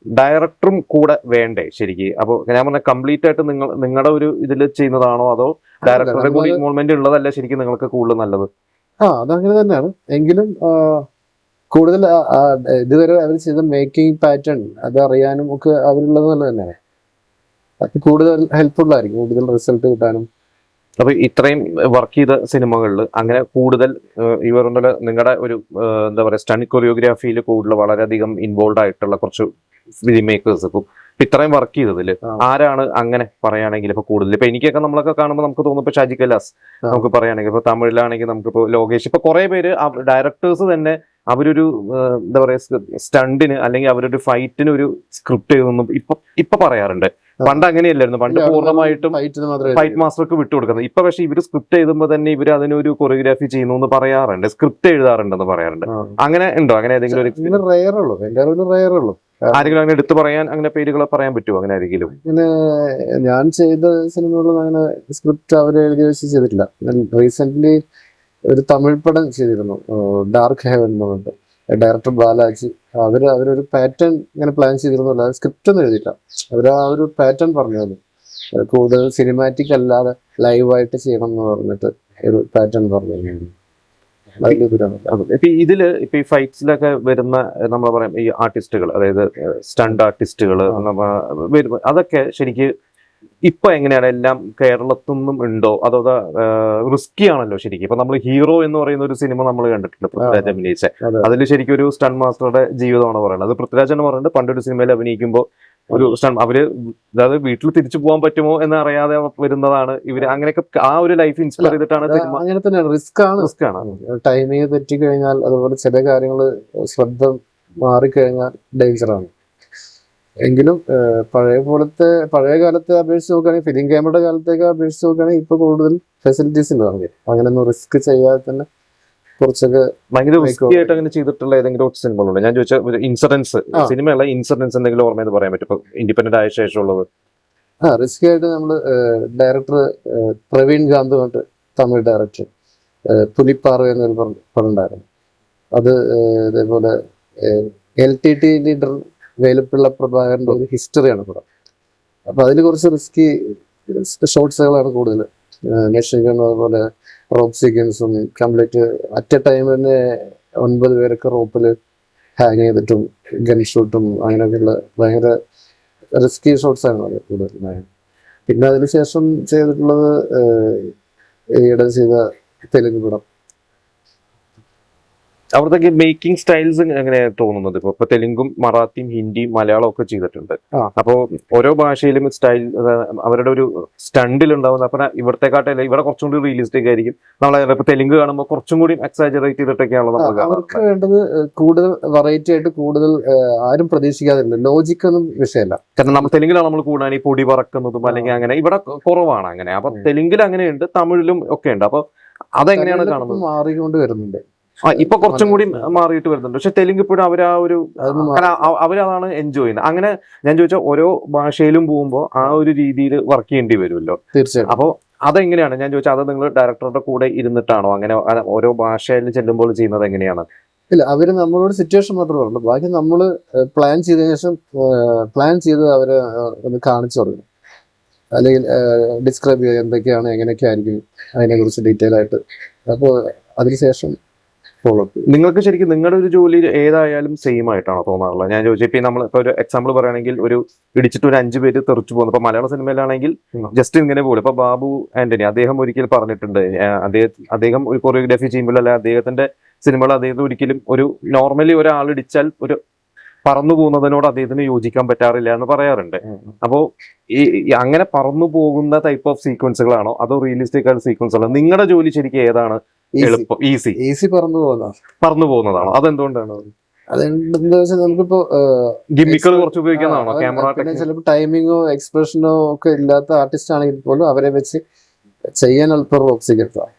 ഡയറക്ടറും കൂടെ വേണ്ടേ ശരിക്ക്? അപ്പോൾ ഞാൻ പറഞ്ഞ കംപ്ലീറ്റ് ആയിട്ട് നിങ്ങളുടെ ഒരു ഇതിൽ ചെയ്യുന്നതാണോ, അതോ ഡയറക്ടറുടെ കൂടി ഇൻവോൾവ്മെന്റ് ഉള്ളതല്ല ശരിക്കും നിങ്ങൾക്ക് കൂടുതൽ നല്ലത്? അതങ്ങനെ തന്നെയാണ്. എങ്കിലും കൂടുതൽ ഇതുവരെ അവർ ചെയ്ത മേക്കിംഗ് പാറ്റേൺ അത് അറിയാനും ഒക്കെ അവരുള്ളത് നല്ല തന്നെയാണ്. അത് കൂടുതൽ ഹെൽപ്ഫുൾ ആയിരിക്കും, കൂടുതൽ റിസൾട്ട് കിട്ടാനും. അപ്പൊ ഇത്രയും വർക്ക് ചെയ്ത സിനിമകളിൽ അങ്ങനെ കൂടുതൽ ഈ പറഞ്ഞ നിങ്ങളുടെ ഒരു എന്താ പറയുക സ്റ്റണ്ട് കൊറിയോഗ്രാഫിയിൽ കൂടുതൽ വളരെയധികം ഇൻവോൾവ് ആയിട്ടുള്ള കുറച്ച് ഫിലിം മേക്കേഴ്സ് ഇപ്പം ഇത്രയും വർക്ക് ചെയ്തതിൽ ആരാണ് അങ്ങനെ പറയുകയാണെങ്കിൽ ഇപ്പൊ കൂടുതൽ? ഇപ്പൊ എനിക്കൊക്കെ നമ്മളൊക്കെ കാണുമ്പോൾ നമുക്ക് തോന്നും ഇപ്പൊ ഷാജി കൈലാസ് നമുക്ക് പറയുകയാണെങ്കിൽ, ഇപ്പൊ തമിഴിലാണെങ്കിൽ നമുക്കിപ്പോ ലോകേഷ്, ഇപ്പൊ കുറെ പേര് ഡയറക്ടേഴ്സ് തന്നെ അവരൊരു എന്താ പറയുക സ്റ്റണ്ടിന് അല്ലെങ്കിൽ അവരൊരു ഫൈറ്റിന് ഒരു സ്ക്രിപ്റ്റ് എഴുതുന്നു ഇപ്പൊ പറയാറുണ്ട്. പണ്ട് അങ്ങനെയല്ലായിരുന്നു. പണ്ട് പൂർണ്ണമായിട്ടും ഫൈറ്റ് മാസ്റ്റർക്ക് വിട്ടുകൊടുക്കുന്നത്. ഇപ്പൊ പക്ഷെ ഇവര് സ്ക്രിപ്റ്റ് എഴുതുമ്പോൾ തന്നെ ഇവര് അതിനൊരു കൊറിയോഗ്രാഫി ചെയ്യുന്നു എന്ന് പറയാറുണ്ട്, സ്ക്രിപ്റ്റ് എഴുതാറുണ്ടെന്ന് പറയാറുണ്ട്. അങ്ങനെ ഉണ്ടോ? അങ്ങനെ ഏതെങ്കിലും ആരെങ്കിലും അങ്ങനെ എടുത്തു പറയാൻ, അങ്ങനെ പേരുകൾ പറയാൻ പറ്റുമോ അങ്ങനെ ആരെങ്കിലും? അങ്ങനെ ഞാൻ ചെയ്ത സിനിമകളിൽ അങ്ങനെ സ്ക്രിപ്റ്റ് അവര് എഴുതി വെച്ച് ചെയ്തിട്ടില്ല. റീസെന്റ് ഒരു തമിഴ് പടം ചെയ്തിരുന്നു, ഡാർക്ക് ഹെവൻ എന്ന് പറഞ്ഞിട്ട്. ഡയറക്ടർ ബാലാജി അവരൊരു പാറ്റേൺ ഇങ്ങനെ പ്ലാൻ ചെയ്തിരുന്നു, അല്ലാതെ സ്ക്രിപ്റ്റ് ഒന്നും എഴുതിയില്ല. ആ ഒരു പാറ്റേൺ പറഞ്ഞു തന്നു, കൂടുതൽ സിനിമാറ്റിക് അല്ലാതെ ലൈവായിട്ട് ചെയ്യണം എന്ന് പറഞ്ഞിട്ട് ഒരു പാറ്റേൺ പറഞ്ഞു. ഇപ്പൊ ഇതില് ഇപ്പൊ ഈ ഫൈറ്റ്സിലൊക്കെ വരുന്ന നമ്മൾ പറയാം ഈ ആർട്ടിസ്റ്റുകൾ, അതായത് സ്റ്റണ്ട് ആർട്ടിസ്റ്റുകൾ വരുമ്പോ അതൊക്കെ ശരിക്ക് ഇപ്പൊ എങ്ങനെയാണ്? എല്ലാം കേരളത്തിൽ നിന്നും ഉണ്ടോ, അതോ റിസ്കി ആണല്ലോ ശരിക്കും? ഇപ്പൊ നമ്മൾ ഹീറോ എന്ന് പറയുന്ന ഒരു സിനിമ നമ്മൾ കണ്ടിട്ടുണ്ട്, പൃഥ്വിരാജ് അഭിനയിച്ച. അതിൽ ശരിക്കും ഒരു സ്റ്റണ്ട് മാസ്റ്ററുടെ ജീവിതമാണ് പറയുന്നത്. അത് പൃഥ്വിരാജ് എന്ന് പറയുന്നത് പണ്ടൊരു സിനിമയിൽ അഭിനയിക്കുമ്പോൾ ഒരു അവര് അതായത് വീട്ടിൽ തിരിച്ചു പോകാൻ പറ്റുമോ എന്ന് അറിയാതെ വരുന്നതാണ് ഇവര്. അങ്ങനെയൊക്കെ ആ ഒരു ലൈഫ് ഇൻസ്പയർ ചെയ്തിട്ടാണ് സിനിമ. അങ്ങനെ തന്നെയാണ്, റിസ്ക് ആണ്. ടൈമിങ് തെറ്റി കഴിഞ്ഞാൽ, അതുപോലെ ചില കാര്യങ്ങൾ ശ്രദ്ധ മാറിക്കഴിഞ്ഞാൽ ഡേഞ്ചറാണ്. എങ്കിലും പഴയ കാലത്തെ അപേക്ഷിച്ച് നോക്കുകയാണെങ്കിൽ, ഫിലിം ക്യാമറയുടെ കാലത്തേക്ക് അപേക്ഷിച്ച് നോക്കുകയാണെങ്കിൽ ഇപ്പൊ കൂടുതൽ ഫെസിലിറ്റീസ് ഉണ്ട് നമുക്ക്. അങ്ങനെയൊന്നും റിസ്ക് ചെയ്യാതെ തന്നെ കുറച്ചൊക്കെ ഭയങ്കര റിസ്കി ആയിട്ട് അങ്ങനെ ചെയ്തിട്ടുള്ള ഏതെങ്കിലും സിനിമകളുണ്ട്? ഞാൻ ചോദിച്ച ഒരു ഇൻസിഡൻസ്, സിനിമയുള്ള ഇൻസിഡൻസ് എന്തെങ്കിലും ഓർമ്മയെന്ന് പറയാൻ പറ്റും ഇപ്പൊ ഇൻഡിപെൻഡന്റ് ആയ ശേഷമുള്ളത്? റിസ്കി ആയിട്ട് നമ്മള് ഡയറക്ടർ പ്രവീൺ ഗാന്ധ് പറഞ്ഞിട്ട് തമിഴ് ഡയറക്ടർ, പുലിപ്പാറ എന്നൊരു പടം ഉണ്ടായിരുന്നു. അത് ഇതേപോലെ LTT ലീഡർ വേലുപ്പിള്ള പ്രഭാകരന്റെ ഒരു ഹിസ്റ്ററിയാണ് പടം. അപ്പൊ അതിൽ കുറച്ച് റിസ്കി ഷോട്ട്സുകളാണ് കൂടുതൽ. നെക്സ്റ്റ് അതുപോലെ റോപ്പ് സീക്വൻസും കംപ്ലീറ്റ് അറ്റ് എ ടൈം തന്നെ 9 പേരൊക്കെ റോപ്പിൽ ഹാങ് ചെയ്തിട്ടും ഗൺ ഷൂട്ടും അങ്ങനെയൊക്കെയുള്ള ഭയങ്കര റിസ്കി ഷോട്ട്സ് ആണ് അത് കൂടുതൽ. പിന്നെ അതിനുശേഷം ചെയ്തിട്ടുള്ളത് ഈയിടെ ചെയ്ത തെലുങ്ക് പടം. അവിടത്തേക്ക് മേക്കിംഗ് സ്റ്റൈൽസ് എങ്ങനെ തോന്നുന്നത്? ഇപ്പൊ തെലുങ്കും മറാത്തിയും ഹിന്ദിയും മലയാളം ഒക്കെ ചെയ്തിട്ടുണ്ട്. അപ്പോ ഓരോ ഭാഷയിലും സ്റ്റൈൽ അവരുടെ ഒരു സ്റ്റണ്ടിൽ ഉണ്ടാവുന്ന. അപ്പൊ ഇവിടത്തെക്കാട്ടല്ല ഇവിടെ കുറച്ചും കൂടി റിയലിസ്റ്റിക് ആയിരിക്കും. നമ്മളെ തെലുങ്ക് കാണുമ്പോൾ കുറച്ചും കൂടി എക്സാജറേറ്റ് ചെയ്തിട്ടൊക്കെയാണല്ലോ അവർക്ക് വേണ്ടത്. കൂടുതൽ വെറൈറ്റി ആയിട്ട്, കൂടുതൽ ആരും പ്രതീക്ഷിക്കാതില്ല. ലോജിക് ഒന്നും വിഷയമല്ല. കാരണം നമ്മൾ തെലുങ്കിലാണ് നമ്മൾ കൂടാൻ ഈ പൊടി പറക്കുന്നതും അല്ലെങ്കിൽ അങ്ങനെ ഇവിടെ കുറവാണ് അങ്ങനെ. അപ്പൊ തെലുങ്കിൽ അങ്ങനെയുണ്ട്, തമിഴിലും ഒക്കെ ഉണ്ട്. അപ്പൊ അതെങ്ങനെയാണ് കാണുന്നത്? മാറിക്കൊണ്ട് വരുന്നുണ്ട്. ഇപ്പൊ കുറച്ചും കൂടി മാറിയിട്ട് വരുന്നുണ്ട്. പക്ഷെ തെലുങ്ക് ഇപ്പോഴും അവരതാണ് എൻജോയ് ചെയ്യുന്നത്. അങ്ങനെ ഞാൻ ചോദിച്ചാൽ ഓരോ ഭാഷയിലും പോകുമ്പോൾ ആ ഒരു രീതിയിൽ വർക്ക് ചെയ്യേണ്ടി വരുമല്ലോ. തീർച്ചയായും. അപ്പോൾ അതെങ്ങനെയാണ് ഞാൻ ചോദിച്ചാൽ, അത് നിങ്ങൾ ഡയറക്ടറുടെ കൂടെ ഇരുന്നിട്ടാണോ അങ്ങനെ ഓരോ ഭാഷയിൽ ചെല്ലുമ്പോൾ ചെയ്യുന്നത് എങ്ങനെയാണ്? ഇല്ല, അവര് നമ്മളോട് സിറ്റുവേഷൻ മാത്രമേ ഉള്ളൂ. ബാക്കി നമ്മള് പ്ലാൻ ചെയ്തതിനു ശേഷം പ്ലാൻ ചെയ്ത് അവര് ഒന്ന് കാണിച്ചു തുടങ്ങും, അല്ലെങ്കിൽ ഡിസ്ക്രൈബ് ചെയ്യുക എന്തൊക്കെയാണ്, എങ്ങനെയൊക്കെ ആയിരിക്കും അതിനെ കുറിച്ച് ഡീറ്റെയിൽ ആയിട്ട്. അപ്പോൾ അതിനുശേഷം നിങ്ങൾക്ക് ശരിക്കും നിങ്ങളുടെ ഒരു ജോലി ഏതായാലും സെയിം ആയിട്ടാണോ തോന്നാറുള്ളത്? ഞാൻ ചോദിച്ചാൽ ഇപ്പൊ നമ്മൾ ഇപ്പൊ ഒരു എക്സാമ്പിൾ പറയുകയാണെങ്കിൽ, ഒരു ഇടിച്ചിട്ട് ഒരു 5 പേര് തെറിച്ചു പോകുന്നു. ഇപ്പൊ മലയാള സിനിമയിലാണെങ്കിൽ ജസ്റ്റ് ഇങ്ങനെ പോകും. ഇപ്പൊ ബാബു ആന്റണി അദ്ദേഹം ഒരിക്കൽ പറഞ്ഞിട്ടുണ്ട്, അദ്ദേഹം ഒരു കൊറിയോഗ്രാഫി ചെയ്യുമ്പോൾ അല്ലെ അദ്ദേഹത്തിന്റെ സിനിമകൾ അദ്ദേഹം ഒരിക്കലും ഒരു നോർമലി ഒരാൾ ഇടിച്ചാൽ ഒരു പറന്നു പോകുന്നതിനോട് അദ്ദേഹത്തിന് യോജിക്കാൻ പറ്റാറില്ല എന്ന് പറയാറുണ്ട്. അപ്പോ ഈ അങ്ങനെ പറന്നു പോകുന്ന ടൈപ്പ് ഓഫ് സീക്വൻസുകളാണോ അതോ റിയലിസ്റ്റിക് ആയ സീക്വൻസുകളാണോ? നിങ്ങളുടെ ജോലി ശരിക്കും ഏതാണ് എളുപ്പം? ഈസി പറന്നു പോകുന്നതാണോ? അതെന്തുകൊണ്ടാണ്? അതെന്താ വെച്ചാൽ നമുക്കിപ്പോ ഗിമ്മിക്കുകൾ കുറച്ച് ഉപയോഗിക്കുന്നതാണോ? ക്യാമറ ചിലപ്പോൾ ടൈമിങ്ങോ എക്സ്പ്രഷനോ ഒക്കെ ഇല്ലാത്ത ആർട്ടിസ്റ്റ് ആണെങ്കിൽ പോലും അവരെ വെച്ച് ചെയ്യാൻ അല്പം റോപ്പ് സീക്വൻസാണ്.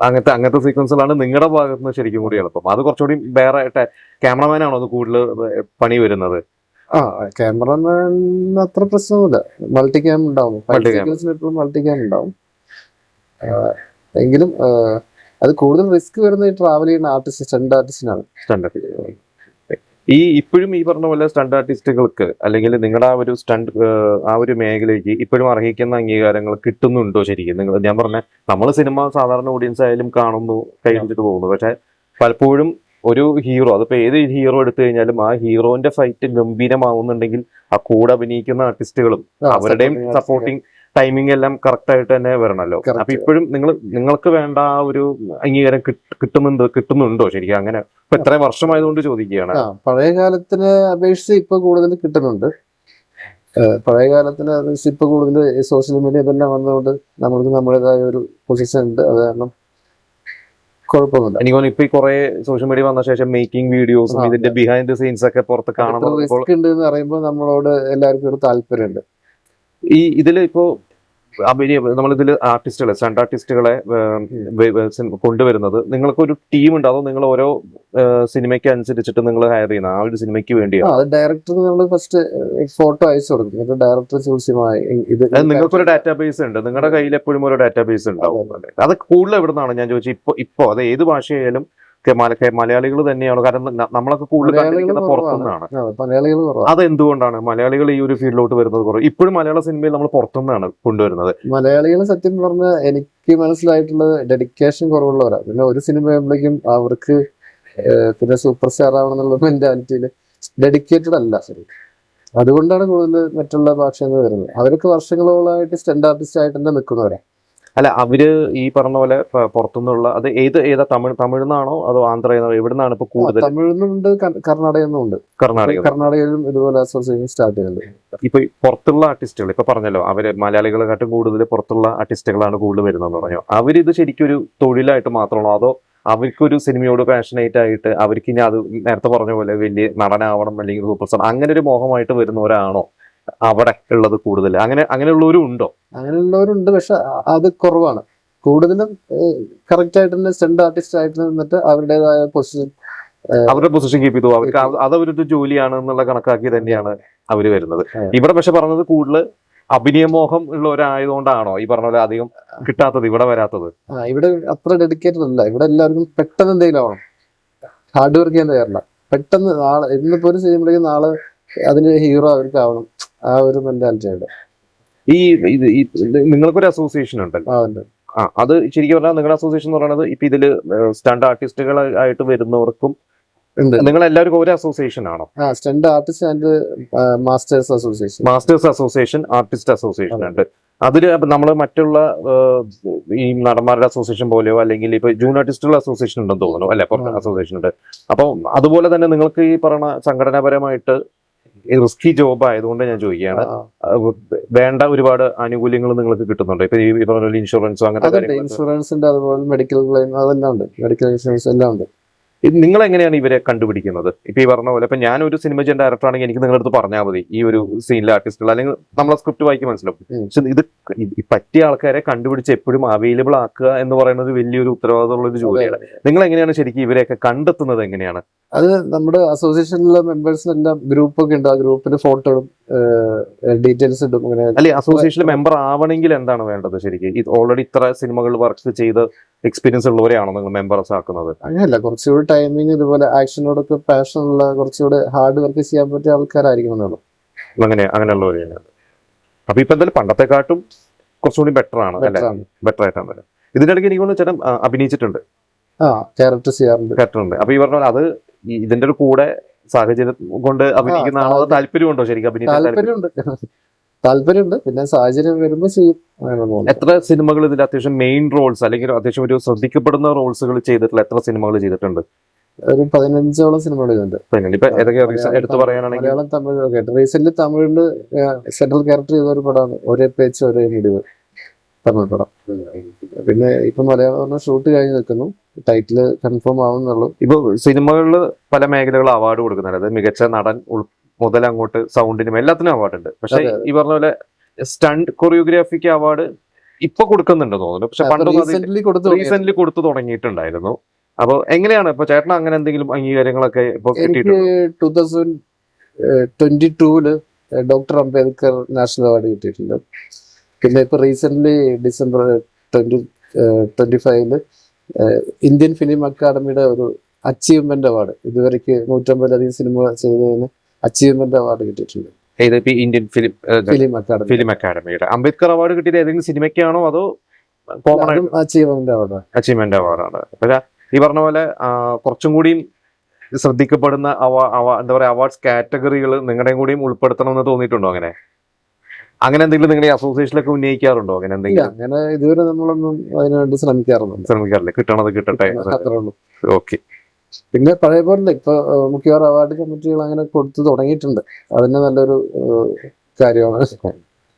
അങ്ങനത്തെ സീക്വൻസുകളാണ് നിങ്ങളുടെ ഭാഗത്ത് നിന്ന് ശരിക്കും കൂടി എളുപ്പം. അത് കുറച്ചുകൂടി വേറെ ക്യാമറമാൻ ആണോ അത് കൂടുതൽ പണി വരുന്നത്? ക്യാമറമാൻ അത്ര പ്രശ്നമൊന്നുമില്ല. മൾട്ടി ക്യാം ഉണ്ടാവും, മൾട്ടി ക്യാം ഉണ്ടാവും. എങ്കിലും അത് കൂടുതൽ റിസ്ക് വരുന്ന ട്രാവൽ ചെയ്യുന്ന ആർട്ടിസ്റ്റ്, സ്റ്റണ്ട് ആർട്ടിസ്റ്റിനാണ്. ഇപ്പോഴും ഈ പറഞ്ഞ പോലെ സ്റ്റണ്ട് ആർട്ടിസ്റ്റുകൾക്ക് അല്ലെങ്കിൽ നിങ്ങളുടെ ആ ഒരു സ്റ്റണ്ട് ആ ഒരു മേഖലയ്ക്ക് ഇപ്പോഴും അർഹിക്കുന്ന അംഗീകാരങ്ങൾ കിട്ടുന്നുണ്ടോ ശരിക്കും? ഞാൻ പറഞ്ഞ നമ്മൾ സിനിമ സാധാരണ ഓഡിയൻസ് ആയാലും കാണുന്നു, കഴിഞ്ഞിട്ട് പോകുന്നു. പക്ഷെ പലപ്പോഴും ഒരു ഹീറോ, അതിപ്പോ ഏത് ഹീറോ എടുത്തു കഴിഞ്ഞാലും ആ ഹീറോന്റെ ഫൈറ്റ് ഗംഭീരമാവുന്നുണ്ടെങ്കിൽ ആ കൂടെ അഭിനയിക്കുന്ന ആർട്ടിസ്റ്റുകളും അവരുടെയും സപ്പോർട്ടിങ് ടൈമിംഗ് എല്ലാം കറക്റ്റ് ആയിട്ട് തന്നെ വരണല്ലോ. അപ്പൊ ഇപ്പോഴും നിങ്ങൾക്ക് വേണ്ട ആ ഒരു അംഗീകാരം കിട്ടുന്നുണ്ടോ ശരിക്കും? അങ്ങനെ ഇപ്പൊ എത്ര വർഷമായതുകൊണ്ട് ചോദിക്കുകയാണ്. പഴയ കാലത്തിനെ അപേക്ഷിച്ച് ഇപ്പൊ കൂടുതൽ കിട്ടുന്നുണ്ട്. പഴയ കാലത്തിന് അപേക്ഷിച്ച് ഇപ്പൊ കൂടുതൽ സോഷ്യൽ മീഡിയ ഇതെല്ലാം വന്നതുകൊണ്ട് നമ്മൾക്ക് നമ്മുടേതായ ഒരു പൊസിഷൻ ഉണ്ട്. അത് കാരണം കുഴപ്പമൊന്നുമില്ല. എനിക്ക് തോന്നുന്നു ഇപ്പൊ കുറെ സോഷ്യൽ മീഡിയ വന്ന ശേഷം മേക്കിംഗ് വീഡിയോസും ഇതിന്റെ ബിഹൈൻഡ് ദ സീൻസ് ഒക്കെ പുറത്ത് കാണുമ്പോൾ റിസ്ക് ഉണ്ട് എന്ന് പറയുമ്പോൾ നമ്മളോട് എല്ലാവർക്കും ഒരു താല്പര്യമുണ്ട്. ഇതില് ഇപ്പോ നമ്മളിതിൽ ആർട്ടിസ്റ്റുകളെ, സ്റ്റണ്ട് ആർട്ടിസ്റ്റുകളെ കൊണ്ടുവരുന്നത് നിങ്ങൾക്കൊരു ടീം ഉണ്ട്, അതോ നിങ്ങൾ ഓരോ സിനിമയ്ക്ക് അനുസരിച്ചിട്ട് നിങ്ങൾ ഹയർ ചെയ്യുന്ന ആ ഒരു സിനിമയ്ക്ക് വേണ്ടിയാണ്? ഡയറക്ടർ നമ്മൾ ഫസ്റ്റ് ഫോട്ടോ അയച്ചു കൊടുക്കും, ഡയറക്ടർ ചൂസ് നിങ്ങൾക്കൊരു ഡാറ്റാബേസ് ഉണ്ട്, നിങ്ങളുടെ കയ്യിൽ എപ്പോഴും ഒരു ഡാറ്റാബേസ് ഉണ്ടാവും. അത് കൂടുതൽ എവിടെ നിന്നാണ് ഞാൻ ചോദിച്ചു? ഇപ്പൊ അത് ഏത് ഭാഷയായാലും മലയാളികൾ തന്നെയാണ്, കാരണം നമ്മളൊക്കെ കൂടുതൽ കണ്ടിരിക്കുന്ന പുറത്തുനിന്നാണ്. അതെന്തുകൊണ്ടാണ് മലയാളികൾ ഈ ഒരു ഫീൽഡിലോട്ട് വരുന്നത് കുറവ്? ഇപ്പോഴും മലയാള സിനിമയിൽ നമ്മൾ പുറത്തുനിന്നാണ് കൊണ്ടുവരുന്നത്. മലയാളികൾ സത്യം പറഞ്ഞാൽ എനിക്ക് മനസ്സിലായിട്ടുള്ളത് ഡെഡിക്കേഷൻ കുറവുള്ളവരാണ്. പിന്നെ ഒരു സിനിമ ആകുമ്പോഴേക്കും അവർക്ക് പിന്നെ സൂപ്പർ സ്റ്റാർ ആവണമെന്നുള്ള മെന്റാലിറ്റിയിൽ ഡെഡിക്കേറ്റഡ് അല്ല. ശരി, അതുകൊണ്ടാണ് കൂടുതൽ മറ്റുള്ള ഭാഷകൾ വരുന്നത്. അവർക്ക് വർഷങ്ങളോളമായിട്ട് സ്റ്റണ്ട് ആർട്ടിസ്റ്റ് ആയിട്ട് തന്നെ നിൽക്കുന്നവരാ. അല്ല, അവര് ഈ പറഞ്ഞ പോലെ പുറത്തുനിന്നുള്ള അത് ഏതാ തമിഴ്നാണോ അതോ ആന്ധ്രയെന്നോ എവിടുന്നാണ് ഇപ്പൊ കൂടുതൽ? തമിഴ്ന്നുണ്ട്, കർണാടകന്നുണ്ട്. കർണാടകയിലും ഇതുപോലെ അസോസിയേഷൻ സ്റ്റാർട്ട് ചെയ്യുന്നുണ്ട്. ഇപ്പൊ പുറത്തുള്ള ആർട്ടിസ്റ്റുകൾ ഇപ്പൊ പറഞ്ഞല്ലോ, അവര് മലയാളികളെക്കാട്ടും കൂടുതൽ പുറത്തുള്ള ആർട്ടിസ്റ്റുകളാണ് കൂടുതൽ വരുന്നതെന്ന് പറഞ്ഞു. അവരിത് ശരിക്കും ഒരു തൊഴിലായിട്ട് മാത്രമാണോ, അതോ അവർക്കൊരു സിനിമയോട് പാഷനേറ്റ് ആയിട്ട് അവർക്ക് ഇനി അത് നേരത്തെ പറഞ്ഞ പോലെ വലിയ നടനാവണം അല്ലെങ്കിൽ സൂപ്പർ സ്റ്റാർ അങ്ങനെ ഒരു മോഹമായിട്ട് വരുന്നവരാണോ അവിടെ ഉള്ളത് കൂടുതൽ? അങ്ങനെയുള്ളവരും ഉണ്ടോ? അങ്ങനെയുള്ളവരുണ്ട്, പക്ഷെ അത് കുറവാണ്. കൂടുതലും കറക്റ്റ് ആയിട്ട് തന്നെ സ്റ്റണ്ട് ആർട്ടിസ്റ്റ് ആയിട്ട് നിന്നിട്ട് അവരുടേതായ അവരുടെ പൊസിഷൻ കീപ്പ് ചെയ്തു, അവർക്ക് അതവരുടെ ജോലിയാണ് എന്നുള്ള കണക്കാക്കി തന്നെയാണ് അവര് വരുന്നത്. ഇവിടെ പക്ഷെ പറഞ്ഞത് കൂടുതൽ അഭിനയമോഹം ഉള്ളവരായതുകൊണ്ടാണോ ഈ പറഞ്ഞ പോലെ അധികം കിട്ടാത്തത്, ഇവിടെ വരാത്തത്? ഇവിടെ അത്ര ഡെഡിക്കേറ്റഡ് അല്ല. ഇവിടെ എല്ലാവർക്കും പെട്ടെന്ന് എന്തെങ്കിലും ആവണം, ഹാർഡ് വർക്ക് ചെയ്യാൻ തയ്യാറില്ല. പെട്ടെന്ന് നാളെ ഇന്നിപ്പോ ഒരു സിനിമയിലേക്ക് നാളെ അതിന് ഹീറോ അവർക്ക് ആവണം, ആ ഒരു മെന്റാലിറ്റി ഉണ്ട്. നിങ്ങൾക്കൊരു അസോസിയേഷൻ ഉണ്ടല്ലോ, അത് ശരിക്കും പറഞ്ഞാൽ നിങ്ങളുടെ അസോസിയേഷൻ എന്ന് പറയുന്നത് ഇപ്പൊ ഇതില് സ്റ്റണ്ട് ആർട്ടിസ്റ്റുകളായിട്ട് വരുന്നവർക്കും നിങ്ങൾ എല്ലാവർക്കും ഒരു അസോസിയേഷൻ ആണോ? Stunt artist and masters association, artist association ഉണ്ട്. അതില് നമ്മൾ മറ്റുള്ള ഈ നടന്മാരുടെ അസോസിയേഷൻ പോലെയോ അല്ലെങ്കിൽ ഇപ്പൊ ജൂനിയർ ആർട്ടിസ്റ്റുകൾ അസോസിയേഷൻ ഉണ്ടെന്ന് തോന്നുന്നു അല്ലെ, പുറത്ത് അസോസിയേഷൻ ഉണ്ട്. അപ്പൊ അതുപോലെ തന്നെ നിങ്ങൾക്ക് ഈ പറയുന്ന സംഘടനാപരമായിട്ട് റിസ്കി ജോബ് ആയതുകൊണ്ട് ഞാൻ ചോദിക്കുകയാണ്, വേണ്ട ഒരുപാട് ആനുകൂല്യങ്ങൾ നിങ്ങൾക്ക് കിട്ടുന്നുണ്ട്? ഇപ്പൊ ഈ പറഞ്ഞ ഇൻഷുറൻസോ അങ്ങനത്തെ ഇൻഷുറൻസിന്റെ അതുപോലെ മെഡിക്കൽ ക്ലെയിം അതെല്ലാം ഉണ്ട്, മെഡിക്കൽ ഇൻഷുറൻസ് എല്ലാം ഉണ്ട്. നിങ്ങൾ എങ്ങനെയാണ് ഇവരെ കണ്ടുപിടിക്കുന്നത്? ഇപ്പൊ ഈ പറഞ്ഞ പോലെ ഇപ്പൊ ഞാൻ ഒരു സിനിമ ചെയ്യുന്ന ഡയറക്ടർ ആണെങ്കിൽ എനിക്ക് നിങ്ങളുടെ അടുത്ത് പറഞ്ഞാൽ മതി ഈ ഒരു സീനിലെ ആർട്ടിസ്റ്റുകൾ, അല്ലെങ്കിൽ നമ്മളെ സ്ക്രിപ്റ്റ് വായിക്കി മനസ്സിലാവും. പക്ഷെ ഇത് പറ്റിയ ആൾക്കാരെ കണ്ടുപിടിച്ച് എപ്പോഴും അവൈലബിൾ ആക്കുക എന്ന് പറയുന്നത് വലിയൊരു ഉത്തരവാദിത്തമുള്ള ഒരു ജോലിയാണ്. നിങ്ങൾ എങ്ങനെയാണ് ശരിക്കും ഇവരെയൊക്കെ കണ്ടെത്തുന്നത്? എങ്ങനെയാണ് അത്? നമ്മുടെ അസോസിയേഷനിലെ മെമ്പേഴ്സിനെല്ലാം ഗ്രൂപ്പ് ഒക്കെ ഉണ്ട്, ആ ഗ്രൂപ്പിന്റെ ഫോട്ടോ ഇടും, ഡീറ്റെയിൽസ് ഇടും. അങ്ങനെ അല്ലെ, അസോസിയേഷനിൽ മെമ്പർ ആവണമെങ്കിൽ എന്താണ് വേണ്ടത് ശരിക്കും? ഓൾറെഡി ഇത്ര സിനിമകൾ വർക്ക് ചെയ്ത് എക്സ്പീരിയൻസ് ഉള്ളവരെയാണോ നിങ്ങൾ മെമ്പേഴ്സ് ആക്കുന്നത്? അങ്ങനെയല്ല, കുറച്ചുകൂടി ടൈമിങ് ഇതുപോലെ ആക്ഷനോടൊക്കെ പാഷൻ ഉള്ള കുറച്ചുകൂടി ഹാർഡ് വർക്ക് ചെയ്യാൻ പറ്റിയ ആൾക്കാരായിരിക്കണം. അങ്ങനെയുള്ളവരെയാണ്. അപ്പൊ ഇപ്പൊ എന്തായാലും പണ്ടത്തെക്കാട്ടും കുറച്ചുകൂടി ബെറ്റർ ആണ് അല്ലെ? ബെറ്റർ ആയിട്ടാണ്. ഇതിനിടയ്ക്ക് എനിക്ക് തോന്നുന്നു ചേട്ടൻ അഭിനയിച്ചിട്ടുണ്ട്, ക്യാരക്ടർ ഉണ്ട്. അപ്പൊ ഈ പറഞ്ഞ അത് ഇതിന്റെ ഒരു കൂടെ സാഹചര്യം കൊണ്ട് അഭിനയിക്കുന്നതാണോ, അതോ താല്പര്യമുണ്ടോ ശരിക്കും അഭിനയിക്കാൻ? താല്പര്യമുണ്ട്, പിന്നെ സാഹചര്യം വരുമ്പോൾ ചെയ്യും. എത്ര സിനിമകൾ ഇതിൽ അത്യാവശ്യം മെയിൻ റോൾസ് അല്ലെങ്കിൽ അത്യാവശ്യം ഒരു ശ്രദ്ധിക്കപ്പെടുന്ന റോൾസുകൾ ചെയ്തിട്ടുള്ള എത്ര സിനിമകൾ ചെയ്തിട്ടുണ്ട്? ഒരു 15ഓളം സിനിമകൾ ചെയ്തിട്ടുണ്ട്. ഇപ്പൊ ഏതൊക്കെ എടുത്ത് പറയാനാണെങ്കിൽ മലയാളം, തമിഴ്. റീസെന്റ് തമിഴില് സെൻട്രൽ ക്യാരക്ടർ ചെയ്ത ഒരു പടമാണ് ഒരേ പേച്ച് ഒരേ മിടിവ്, തമിഴ് പടം. പിന്നെ ഇപ്പൊ മലയാളം ഷൂട്ട് കഴിഞ്ഞ് നിൽക്കുന്നു, ടൈറ്റില് കൺഫേം ആവുന്നുള്ളൂ. ഇപ്പൊ സിനിമകളിൽ പല മേഖലകൾ അവാർഡ് കൊടുക്കുന്നുണ്ട്, അത് മികച്ച നടൻ മുതൽ അങ്ങോട്ട് സൗണ്ടിനും എല്ലാത്തിനും അവാർഡ് ഉണ്ട്. പക്ഷെ ഈ പറഞ്ഞ പോലെ സ്റ്റണ്ട് കൊറിയോഗ്രാഫിക്ക് അവാർഡ് ഇപ്പൊ കൊടുക്കുന്നുണ്ട് തോന്നുന്നു. പക്ഷെ പണ്ട് റീസെന്റ് കൊടുത്തു തുടങ്ങിയിട്ടുണ്ടായിരുന്നു. അപ്പൊ എങ്ങനെയാണ് ഇപ്പൊ ചേട്ടൻ അങ്ങനെ എന്തെങ്കിലും അംഗീകാരങ്ങളൊക്കെ ഇപ്പൊ എനിക്ക് 2022 ഡോക്ടർ അംബേദ്കർ നാഷണൽ അവാർഡ് കിട്ടിയിട്ടുണ്ട്. പിന്നെ ഇപ്പൊ റീസെന്റ് ഡിസംബർ 2025 ഇന്ത്യൻ ഫിലിം അക്കാദമിയുടെ ഒരു അച്ചീവ്മെന്റ് അവാർഡ്, ഇതുവരെയ്ക്ക് 150ലധികം സിനിമ ചെയ്തതിന് അച്ചീവ്മെന്റ് അവാർഡ് കിട്ടിയിട്ടുണ്ട്. ഇന്ത്യൻ ഫിലിം അക്കാദമിയുടെ അംബേദ്കർ അവാർഡ് കിട്ടിയത് ഏതെങ്കിലും സിനിമയ്ക്കാണോ അതോ കോമൺ ആയിട്ട്? അച്ചീവ്മെന്റ് അവാർഡാണ്. പക്ഷെ ഈ പറഞ്ഞ പോലെ കുറച്ചും കൂടിയും ശ്രദ്ധിക്കപ്പെടുന്ന എന്താ പറയാ അവാർഡ്സ് കാറ്റഗറികൾ നിങ്ങളുടെയും കൂടിയും ഉൾപ്പെടുത്തണം എന്ന് തോന്നിയിട്ടുണ്ടോ? അങ്ങനെ എന്തെങ്കിലും നിങ്ങളുടെ അസോസിയേഷനിലൊക്കെ ഉന്നയിക്കാറുണ്ടോ? അങ്ങനെ എന്തെങ്കിലും? അങ്ങനെ ഇതുവരെ നമ്മളൊന്നും അതിനുവേണ്ടി ശ്രമിക്കാറില്ല. കിട്ടണത് കിട്ടട്ടെ. ഓക്കെ. പിന്നെ പഴയ പോലെ ഇപ്പൊ മിക്കവാറും അവാർഡ് കമ്മിറ്റികൾ അങ്ങനെ കൊടുത്തു തുടങ്ങിയിട്ടുണ്ട്. അതിന് നല്ലൊരു കാര്യമാണ്.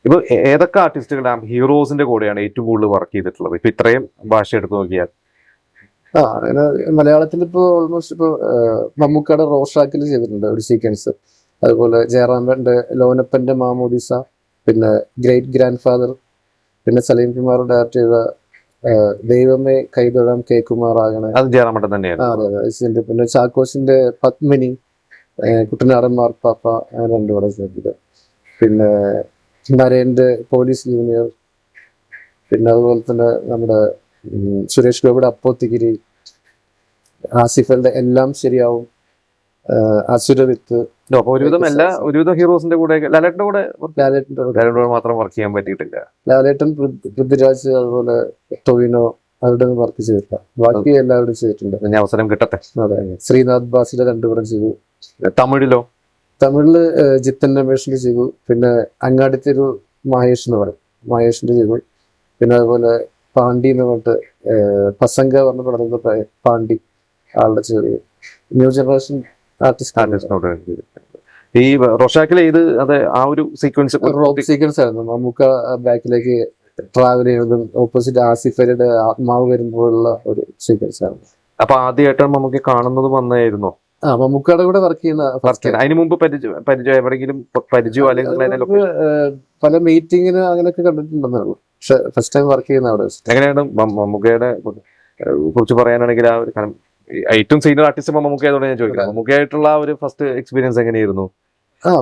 ഇപ്പൊ ഏതൊക്കെ ആർട്ടിസ്റ്റുകളുടെ ഹീറോസിന്റെ കൂടെയാണ് ഏറ്റവും കൂടുതൽ വർക്ക് ചെയ്തിട്ടുള്ളത് ഇപ്പൊ ഇത്രയും ഭാഷ എടുത്ത് നോക്കിയാൽ? അങ്ങനെ മലയാളത്തിൽ ഇപ്പോ ഓൾമോസ്റ്റ് ഇപ്പൊ മമ്മൂക്കയുടെ റോഷാക്കിൽ ചെയ്തിട്ടുണ്ട് ഒരു സീക്വൻസ്. അതുപോലെ ജയറാമന്റെ ലോനപ്പന്റെ മാമോദിസ, പിന്നെ ഗ്രേറ്റ് ഗ്രാൻഡ് ഫാദർ, പിന്നെ സലീം കുമാർ ഡയറക്ട് ചെയ്ത ദൈവമേ കൈതൊഴാം കെ കുമാർ ആകണേ, അത് ജയറാമേട്ടൻ തന്നെയാണ്. അതെ. പിന്നെ ചാക്കോസിന്റെ പത്മിനി, കുട്ടനാടൻ മാർപ്പാപ്പ, അങ്ങനെ രണ്ടുകൂടെ ചെയ്തത്. പിന്നെ നരേന്റെ പോലീസ് ജൂനിയർ, പിന്നെ അതുപോലെ തന്നെ നമ്മുടെ സുരേഷ് ഗോപിയുടെ അപ്പോത്തിഗിരി, ആസിഫലിന്റെ എല്ലാം ശരിയാവും, അസുരവിത്ത്. ഒരുവിധം ഹീറോസിന്റെ കൂടെ ലാലേട്ടന്റെ മാത്രം വർക്ക് ചെയ്യാൻ പറ്റിയിട്ടില്ല. ലാലേട്ടൻ, പൃഥ്വിരാജ്, അതുപോലെ ടൊവിനോ അവരുടെ വർക്ക് ചെയ്തിട്ടില്ല. ബാക്കി എല്ലാവരും ചെയ്തിട്ടുണ്ട്. അവസരം കിട്ടട്ടെ. അതെ. ശ്രീനാഥ് ബാസിയുടെ രണ്ടുപേരും ചെയ്തു. തമിഴില് ജിത്തൻ രമേഷിന്റെ ചെയ്തു. പിന്നെ അങ്ങാടിത്തെ ഒരു മഹേഷ് എന്ന് പറയും, മഹേഷിന്റെ ചെയ്തു. പിന്നെ അതുപോലെ പാണ്ഡി എന്ന് പറഞ്ഞിട്ട് പസംഗ പറഞ്ഞ പടത്തിന്റെ പാണ്ഡി ആളുടെ ചെയ്തു. New generation artist. ഈ റോഷാക്കിൽ ചെയ്ത് അതെ ആ ഒരു സീക്വൻസ് ആയിരുന്നു. നമുക്ക് ബാക്കിലേക്ക് ട്രാവൽ ചെയ്യുന്നതും ഓപ്പോസിറ്റ് ആസിഫയുടെ ആത്മാവ് വരുമ്പോഴുള്ള ഒരു സീക്വൻസ് ആണ്. അപ്പൊ ആദ്യമായിട്ടാണ് നമുക്ക് കാണുന്നത് വന്നായിരുന്നോ? മമ്മൂക്കയുടെ കൂടെ വർക്ക് ചെയ്യുന്ന അതിന് മുമ്പ് പരിചയം എവിടെയെങ്കിലും പരിചയം അല്ലെങ്കിൽ പല മീറ്റിങ്ങിന് അങ്ങനെയൊക്കെ കണ്ടിട്ടുണ്ടെന്നുള്ളൂ. പക്ഷെ ഫസ്റ്റ് ടൈം വർക്ക് ചെയ്യുന്ന അവിടെ. എങ്ങനെയാണ് മമ്മൂക്കയുടെ കുറിച്ച് പറയാനാണെങ്കിൽ ആ ഒരു ഏറ്റവും സീനിയർ ആർട്ടിസ്റ്റ് മമ്മൂക്ക ആയതുകൊണ്ട് ഞാൻ ചോദിക്കാം, മമ്മൂക്കയായിട്ടുള്ള ആ ഒരു ഫസ്റ്റ് എക്സ്പീരിയൻസ് എങ്ങനെയായിരുന്നു?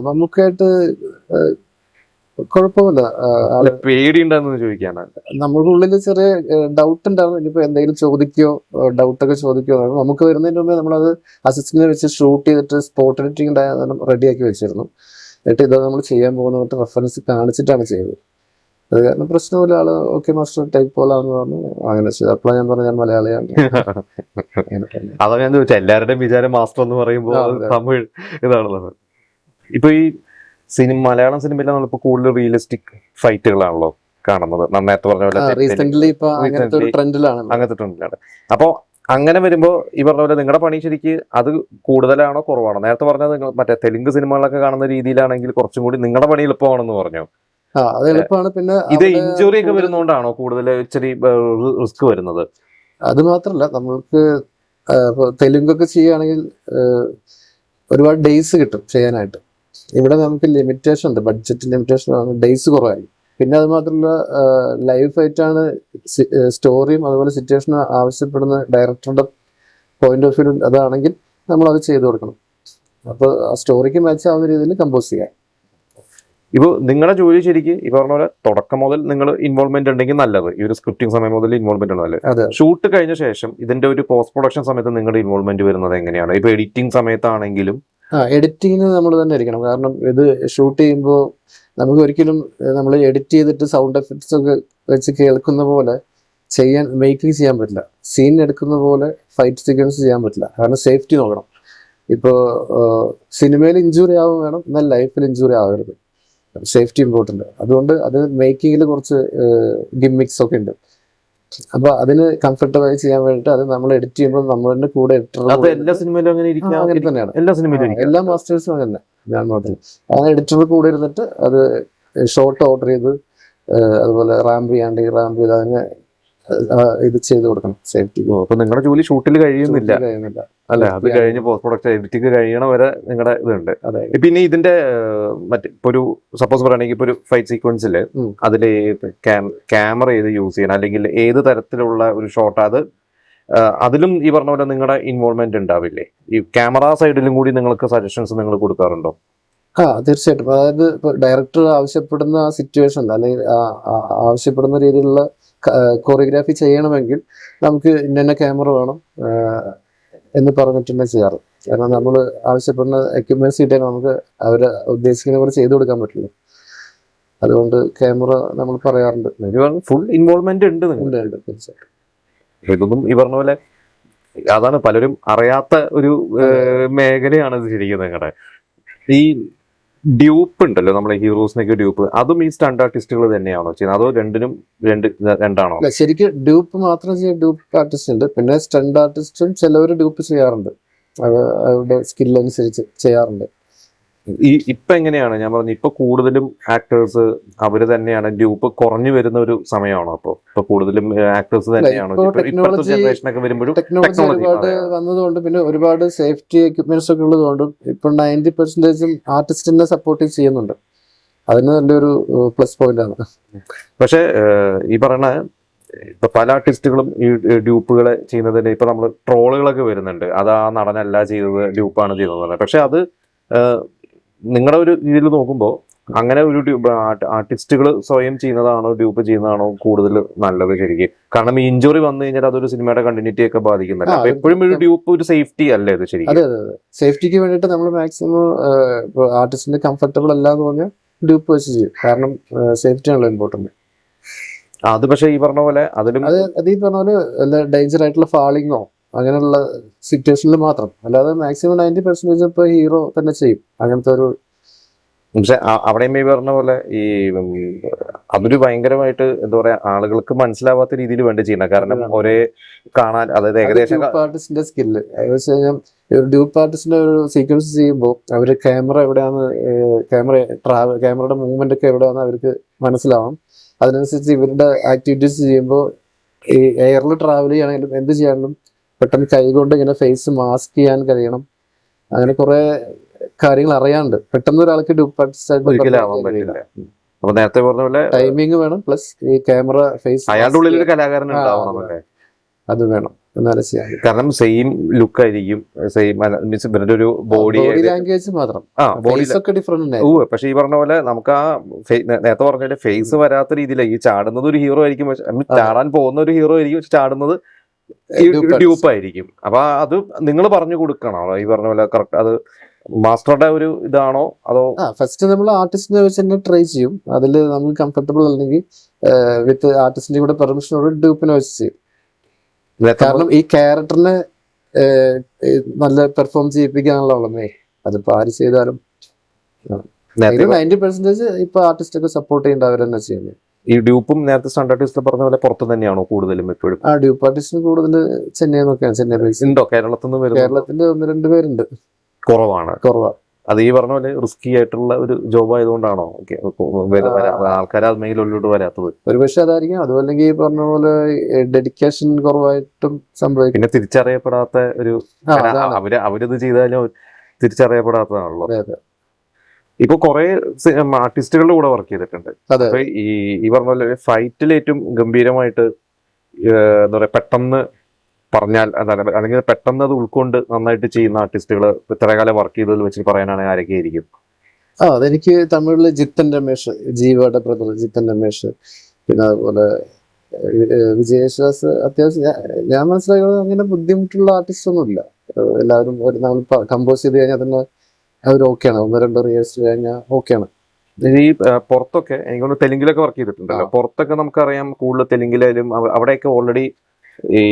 മമ്മൂക്കയായിട്ട് കുഴപ്പമില്ല. പേടിയുണ്ടെന്ന് ചോദിക്കാനാണ്. നമ്മുടെ ഉള്ളിൽ ചെറിയ ഡൗട്ട് ഉണ്ടായിരുന്നു. ഇനിയിപ്പോ എന്തെങ്കിലും ഡൗട്ടൊക്കെ ചോദിക്കോ. നമുക്ക് വരുന്നതിന് മുമ്പേ നമ്മളത് അസിസ്റ്റന്റിനെ വെച്ച് ഷൂട്ട് ചെയ്തിട്ട് സ്പോട്ട് എഡിറ്റിംഗ് റെഡിയാക്കി വെച്ചിരുന്നു. എന്നിട്ട് ഇത് നമ്മൾ ചെയ്യാൻ പോകുന്ന റെഫറൻസ് കാണിച്ചിട്ടാണ് ചെയ്തത്. അത് കാരണം പ്രശ്നമില്ല. ആള് ഓക്കെ മാസ്റ്റർ ടൈപ്പ് പോലാന്ന് പറഞ്ഞു അങ്ങനെ ചെയ്തു. അപ്പോഴാണ് ഞാൻ പറഞ്ഞു ഞാൻ മലയാളിയാണ്. അതാ ഞാൻ ചോദിച്ചാൽ എല്ലാവരുടെയും വിചാരം മാസ്റ്റർ എന്ന് പറയുമ്പോൾ തമിഴ് ഇതാണല്ലോ. ഇപ്പൊ ഈ മലയാളം സിനിമയിൽ നമ്മളിപ്പോ കൂടുതൽ റിയലിസ്റ്റിക് ഫൈറ്റുകളാണല്ലോ കാണുന്നത്. നേരത്തെ പറഞ്ഞ പോലെ അങ്ങനത്തെ ട്രെൻഡിലാണ്. അപ്പൊ അങ്ങനെ വരുമ്പോ ഈ പറഞ്ഞ പോലെ നിങ്ങളുടെ പണി ശരിക്ക് അത് കൂടുതലാണോ കുറവാണോ? നേരത്തെ പറഞ്ഞത് മറ്റേ തെലുങ്ക് സിനിമകളൊക്കെ കാണുന്ന രീതിയിലാണെങ്കിൽ കുറച്ചും കൂടി നിങ്ങളുടെ പണി എളുപ്പമാണെന്ന് പറഞ്ഞു. അത് എളുപ്പമാണ്. പിന്നെ ഇത് ഇഞ്ചുറി ഒക്കെ വരുന്നോണ്ടാണോ കൂടുതൽ ഇച്ചിരി റിസ്ക് വരുന്നത്? അത് മാത്രല്ല, നമ്മൾക്ക് തെലുങ്കൊക്കെ ചെയ്യുകയാണെങ്കിൽ ഒരുപാട് ഡേയ്സ് കിട്ടും ചെയ്യാനായിട്ട്. ഇവിടെ നമുക്ക് ലിമിറ്റേഷൻ ഉണ്ട്, ബഡ്ജറ്റ് ലിമിറ്റേഷൻ ആണ്, ഡേയ്സ് കുറവായിരിക്കും. പിന്നെ അത് മാത്രമല്ല ലൈവ് ഫൈറ്റാണ്, സ്റ്റോറിയും അതുപോലെ സിറ്റുവേഷൻ ആവശ്യപ്പെടുന്ന ഡയറക്ടറുടെ പോയിന്റ് ഓഫ് വ്യൂ അതാണെങ്കിൽ നമ്മൾ അത് ചെയ്തു കൊടുക്കണം. അപ്പോൾ ആ സ്റ്റോറിക്ക് മാച്ച് ആവുന്ന രീതിയിൽ കമ്പോസ് ചെയ്യാം. ഇപ്പോൾ നിങ്ങളുടെ ജോലി ശരിക്ക് ഈ പറഞ്ഞ പോലെ തുടക്കം മുതൽ നിങ്ങൾ ഇൻവോൾവ്മെന്റ് ഉണ്ടെങ്കിൽ നല്ലത്. ഈ ഒരു സ്ക്രിപ്റ്റിംഗ് സമയം മുതൽ ഇൻവോൾവ്മെന്റ് ആണ് നല്ലത്. ഷൂട്ട് കഴിഞ്ഞ ശേഷം ഇതിന്റെ ഒരു പോസ്റ്റ് പ്രൊഡക്ഷൻ സമയത്ത് നിങ്ങളുടെ ഇൻവോൾവ്മെന്റ് വരുന്നത് എങ്ങനെയാണ്? ഇപ്പൊ എഡിറ്റിംഗ് സമയത്താണെങ്കിലും എഡിറ്റിങ്ങിന് നമ്മൾ തന്നെ ഇരിക്കണം. കാരണം ഇത് ഷൂട്ട് ചെയ്യുമ്പോൾ നമുക്ക് ഒരിക്കലും നമ്മൾ എഡിറ്റ് ചെയ്തിട്ട് സൗണ്ട് എഫക്ട്സ് ഒക്കെ വെച്ച് കേൾക്കുന്ന പോലെ മേക്കിംഗ് ചെയ്യാൻ പറ്റില്ല. സീൻ എടുക്കുന്ന പോലെ ഫൈറ്റ് സീക്വൻസ് ചെയ്യാൻ പറ്റില്ല. കാരണം സേഫ്റ്റി നോക്കണം. ഇപ്പോൾ സിനിമയിൽ ഇഞ്ചുറി ആവും വേണം, എന്നാൽ ലൈഫിൽ ഇഞ്ചുറി ആവരുത്. Safety important. അതുകൊണ്ട് അത് മേക്കിങ്ങിൽ കുറച്ച് ഗിമ്മിക്സ് ഒക്കെ ഉണ്ട്. അപ്പൊ അതിന് കംഫർട്ടബിളായി ചെയ്യാൻ വേണ്ടിയിട്ട് അത് നമ്മൾ എഡിറ്റ് ചെയ്യുമ്പോൾ നമ്മളുടെ കൂടെ എല്ലാ സിനിമയിലും അങ്ങനെ തന്നെയാണ്. എല്ലാ മാസ്റ്റേഴ്സും അങ്ങനെ ഞാൻ മാത്രം എഡിറ്റർ കൂടെ ഇരുന്നിട്ട് അത് ഷോട്ട് ഓർഡർ ചെയ്ത് അതുപോലെ റാമ്പ് ചെയ്യാണ്ടെങ്കിൽ റാമ്പ് ചെയ്ത് അതിനെ ഇത് ചെയ്ത് കൊടുക്കണം സേഫ്റ്റി. അപ്പൊ നിങ്ങളുടെ ജോലി ഷൂട്ടിൽ കഴിയുന്നില്ല കഴിയുന്നില്ല. അല്ലെ? അത് കഴിഞ്ഞ് പോസ്റ്റ് പ്രൊഡക്ഷൻ എഡിറ്റിംഗ് കഴിയണ വരെ നിങ്ങളുടെ ഇതുണ്ട്. അതെ. പിന്നെ ഇതിന്റെ മറ്റേ ഇപ്പൊ ഒരു സപ്പോസ് പറയുകയാണെങ്കിൽ ഇപ്പൊ ഒരു ഫൈറ്റ് സീക്വൻസിൽ അതില് ക്യാമറ ഏത് യൂസ് ചെയ്യണം, അല്ലെങ്കിൽ ഏത് തരത്തിലുള്ള ഒരു ഷോട്ട്, അത് അതിലും ഈ പറഞ്ഞ പോലെ നിങ്ങളുടെ ഇൻവോൾവ്മെന്റ് ഉണ്ടാവില്ലേ? ഈ ക്യാമറ സൈഡിലും കൂടി നിങ്ങൾക്ക് സജഷൻസ് നിങ്ങൾ കൊടുക്കാറുണ്ടോ? തീർച്ചയായിട്ടും. അതായത് ഇപ്പൊ ഡയറക്ടർ ആവശ്യപ്പെടുന്ന ആ സിറ്റുവേഷൻ അല്ലെങ്കിൽ ആവശ്യപ്പെടുന്ന രീതിയിലുള്ള കൊറിയോഗ്രാഫി ചെയ്യണമെങ്കിൽ നമുക്ക് ഇന്ന ക്യാമറ വേണം എന്ന് പറഞ്ഞിട്ടുണ്ട് ചെയ്യാറ്. കാരണം നമ്മൾ ആവശ്യപ്പെടുന്ന എക്യുപ്മെന്റ്സ് കിട്ടിയാൽ നമുക്ക് അവര് ഉദ്ദേശിക്കുന്ന പോലെ ചെയ്തു കൊടുക്കാൻ പറ്റില്ല. അതുകൊണ്ട് ക്യാമറ നമ്മൾ പറയാറുണ്ട്. ഫുൾ ഇൻവോൾവ്മെന്റ് ഉണ്ട് തീർച്ചയായിട്ടും. ഇതൊന്നും ഈ പറഞ്ഞ പോലെ അതാണ് പലരും അറിയാത്ത ഒരു മേഖലയാണ് ഇത് ശരിക്കും. നിങ്ങളുടെ ഈ ഡ്യൂപ്പ് ഉണ്ടല്ലോ, നമ്മളെ ഹീറോസിനൊക്കെ ഡ്യൂപ്പ്, അതും ഈ സ്റ്റണ്ട് ആർട്ടിസ്റ്റുകൾ തന്നെയാണോ ചെയ്യുന്നത്, അതോ രണ്ടാണോ? ശരിക്കും ഡ്യൂപ്പ് മാത്രം ചെയ്യാൻ ഡ്യൂപ്പ് ആർട്ടിസ്റ്റ് ഉണ്ട്, പിന്നെ സ്റ്റണ്ട് ആർട്ടിസ്റ്റും ചിലവർ ഡ്യൂപ്പ് ചെയ്യാറുണ്ട്, അവരുടെ സ്കിൽ അനുസരിച്ച് ചെയ്യാറുണ്ട്. ഇപ്പൊ എങ്ങനെയാണ് ഞാൻ പറഞ്ഞു, ഇപ്പൊ കൂടുതലും ആക്ടേഴ്സ് അവര് തന്നെയാണ്, ഡ്യൂപ്പ് കുറഞ്ഞു വരുന്ന ഒരു സമയമാണോ? ഇപ്പൊ കൂടുതലും ആക്ടേഴ്സ് തന്നെയാണോ? ജനറേഷനൊക്കെ വരുമ്പോഴും ടെക്നോളജി ഒരുപാട് വന്നതുകൊണ്ട്, പിന്നെ ഒരുപാട് സേഫ്റ്റി എക്യുപ്മെന്റ്സ് ഒക്കെ ഉള്ളതുകൊണ്ടും ഇപ്പൊ 90% ആർട്ടിസ്റ്റിനെ സപ്പോർട്ട് ചെയ്യുന്നുണ്ട്. അതിന് നല്ലൊരു പ്ലസ് പോയിന്റ് ആണ്. പക്ഷെ ഈ പറയുന്ന ഇപ്പൊ പല ആർട്ടിസ്റ്റുകളും ഈ ഡ്യൂപ്പുകളെ ചെയ്യുന്നതിന് ഇപ്പൊ നമ്മൾ ട്രോളുകളൊക്കെ വരുന്നുണ്ട്, അത് ആ നടനല്ല ചെയ്തത്, ഡ്യൂപ്പാണ് ചെയ്തത്. പക്ഷെ അത് നിങ്ങളുടെ ഒരു രീതിയിൽ നോക്കുമ്പോൾ അങ്ങനെ ഒരു ആർട്ടിസ്റ്റുകൾ സ്വയം ചെയ്യുന്നതാണോ ഡ്യൂപ്പ് ചെയ്യുന്നതാണോ കൂടുതൽ നല്ലത് ശരിക്കും? കാരണം ഈ ഇഞ്ചുറി വന്നു കഴിഞ്ഞാൽ അതൊരു സിനിമയുടെ കണ്ടിന്യൂറ്റി ഒക്കെ ബാധിക്കുന്നില്ല. അപ്പൊ എപ്പോഴും ഒരു ഡ്യൂപ്പ് ഒരു സേഫ്റ്റി അല്ലേ ഇത് ശരിക്കും? അതെ അതെ, സേഫ്റ്റിക്ക് വേണ്ടിയിട്ട് നമ്മൾ മാക്സിമം ആർട്ടിസ്റ്റിന്റെ കംഫർട്ടബിൾ അല്ല എന്ന് പറഞ്ഞാൽ ഡ്യൂപ്പ് വെച്ച് ചെയ്യും. കാരണം സേഫ്റ്റി ആണല്ലോ ഇമ്പോർട്ടന്റ്. അത് പക്ഷെ ഈ പറഞ്ഞ പോലെ അതിലും അത് ഈ പറഞ്ഞ പോലെ ഡേഞ്ചർ ആയിട്ടുള്ള ഫാളിങ്ങോ അങ്ങനെയുള്ള സിറ്റുവേഷനിൽ മാത്രം, അല്ലാതെ മാക്സിമം 90% ഇപ്പൊ ഹീറോ തന്നെ ചെയ്യും അങ്ങനത്തെ ഒരു. പക്ഷെ അവിടെയും ഈ പറഞ്ഞ പോലെ ഈ അതൊരു ഭയങ്കരമായിട്ട് എന്താ പറയാ, ആളുകൾക്ക് മനസ്സിലാവാത്ത രീതിയിൽ വേണ്ടി ചെയ്യണം. കാരണം ഒരേ കാണാൻ, അതായത് ഏകദേശം ആർട്ടിസ്റ്റിന്റെ സ്കില്ല് വെച്ച് കഴിഞ്ഞാൽ ഒരു ഡ്യൂപ്പ് ആർട്ടിസ്റ്റിന്റെ ഒരു സീക്വൻസ് ചെയ്യുമ്പോൾ അവര് ക്യാമറ എവിടെയാണ്, ക്യാമറയുടെ മൂവ്മെന്റ് ഒക്കെ എവിടെയാണെന്ന് അവർക്ക് മനസ്സിലാവും. അതിനനുസരിച്ച് ഇവരുടെ ആക്ടിവിറ്റീസ് ചെയ്യുമ്പോൾ ഈ എയറിൽ ട്രാവൽ ചെയ്യണമെങ്കിലും എന്ത് ചെയ്യാനും പെട്ടെന്ന് കൈകൊണ്ട് ഇങ്ങനെ ഫേസ് മാസ്ക് ചെയ്യാൻ കഴിയണം. അങ്ങനെ കുറെ കാര്യങ്ങൾ അറിയാണ്ട് പെട്ടെന്ന് ഒരാൾക്ക് ഡ്യൂപ്പ് ആർട്ടിസ്റ്റ് ഒരിക്കലാവാൻ പറ്റില്ല. അപ്പൊ നേരത്തെ പറഞ്ഞ പോലെ ടൈമിങ് വേണം, പ്ലസ് ഈ ക്യാമറ ഫേസ് അയാളുടെ ഉള്ളിൽ ഒരു കലാകാരൻ ഉണ്ടാവണം, അത് വേണം, എന്നാലും ചെയ്യാൻ. കാരണം സെയിം ലുക്ക് ആയിരിക്കും, സെയിം മീൻസ് ഇവരുടെ ഒരു ബോഡി ലാംഗ്വേജ് മാത്രം ഒക്കെ ഡിഫറെന്റ്. പക്ഷെ ഈ പറഞ്ഞ പോലെ നമുക്ക് ആ നേരത്തെ പറഞ്ഞ ഫേസ് വരാത്ത രീതിയിലാണ് ഈ ചാടുന്നത്. ഒരു ഹീറോ ആയിരിക്കും, ചാടാൻ പോകുന്ന ഒരു ഹീറോ ആയിരിക്കും, ചാടുന്നത് ഡ്യൂപ്പ് ആയിരിക്കും. അപ്പൊ അത് നിങ്ങൾ പറഞ്ഞു കൊടുക്കണോ ഈ പറഞ്ഞ പോലെ കറക്റ്റ്? അത് മാസ്റ്ററുടെ ഒരു ഇതാണോ അതോ? ഫസ്റ്റ് നമ്മൾ ആർട്ടിസ്റ്റിനെ വെച്ച് തന്നെ ട്രൈ ചെയ്യും. അതിൽ നമുക്ക് കംഫർട്ടബിൾ അല്ലെങ്കിൽ വിത്ത് ആർട്ടിസ്റ്റിന്റെ കൂടെ പെർമിഷനോട് ഡ്യൂപ്പിനെ വെച്ച് ചെയ്യും. കാരണം ഈ ക്യാരക്ടറിനെ നല്ല പെർഫോം ചെയ്യിപ്പിക്കാനുള്ള ഉള്ളമേ, അതിപ്പോ ആര് ചെയ്താലും 90% ഇപ്പൊ ആർട്ടിസ്റ്റ് ഒക്കെ സപ്പോർട്ട് ചെയ്യേണ്ട അവർ തന്നെ ചെയ്യുന്നത്. ഈ ഡ്യൂപ്പും നേരത്തെ സ്റ്റണ്ട് ആർട്ടിസ്റ്റ് പറഞ്ഞ പോലെ പുറത്ത് തന്നെയാണോ കൂടുതലും എപ്പോഴും? ഡ്യൂപ്പ് ആർട്ടിസ്റ്റിന് കൂടുതൽ ചെന്നൈ നോക്കിയാണ്. ചെന്നൈ ഉണ്ടോ? കേരളത്തിൽ നിന്ന് കേരളത്തിന്റെ 1-2 പേരുണ്ട്. കുറവാണ്. അത് ഈ പറഞ്ഞ പോലെ റിസ്കി ആയിട്ടുള്ള ഒരു ജോബ് ആയതുകൊണ്ടാണോ ആൾക്കാർ അതിലോട്ട് വരാത്തത്? ഒരുപക്ഷെ അതായിരിക്കും. അതുമല്ലെങ്കിൽ ഈ പറഞ്ഞ പോലെ ഡെഡിക്കേഷൻ കുറവായിട്ടും സംഭവിക്കും. പിന്നെ തിരിച്ചറിയപ്പെടാത്ത ഒരു അവരിത് ചെയ്താലും തിരിച്ചറിയപ്പെടാത്തതാണല്ലോ. ഇപ്പൊ കുറെ ആർട്ടിസ്റ്റുകളുടെ കൂടെ വർക്ക് ചെയ്തിട്ടുണ്ട്. അപ്പൊ ഈ പറഞ്ഞ പോലെ ഫൈറ്റിൽ ഏറ്റവും ഗംഭീരമായിട്ട് എന്താ പറയാ, പെട്ടെന്ന് പറഞ്ഞാൽ അല്ലെങ്കിൽ പെട്ടെന്ന് അത് ഉൾക്കൊണ്ട് നന്നായിട്ട് ചെയ്യുന്ന ആർട്ടിസ്റ്റുകൾ ഇത്രകാലം വർക്ക് ചെയ്തതിൽ വെച്ച് പറയാനാണെങ്കിൽ ആരൊക്കെ ആയിരിക്കും? അതെനിക്ക് തമിഴില് ജിത്തൻ രമേശ്, ജീവയുടെ ബ്രദർ ജിത്തൻ രമേശ്, പിന്നെ അതുപോലെ വിജയശ്വാസ്. അത്യാവശ്യം ഞാൻ മനസ്സിലാക്കുന്നത് അങ്ങനെ ബുദ്ധിമുട്ടുള്ള ആർട്ടിസ്റ്റ് ഒന്നുമില്ല. എല്ലാവരും നമ്മൾ കമ്പോസ് ചെയ്ത് കഴിഞ്ഞാൽ തന്നെ അവർ ഓക്കെയാണ്. 1-2 റിയേഴ്സ് കഴിഞ്ഞാൽ ഓക്കെയാണ്. ഈ പുറത്തൊക്കെ എനിക്കൊന്ന് തെലുങ്കിലൊക്കെ വർക്ക് ചെയ്തിട്ടുണ്ടല്ലോ. പുറത്തൊക്കെ നമുക്കറിയാം കൂടുതൽ തെലുങ്കിലായാലും അവിടെയൊക്കെ ഓൾറെഡി ഈ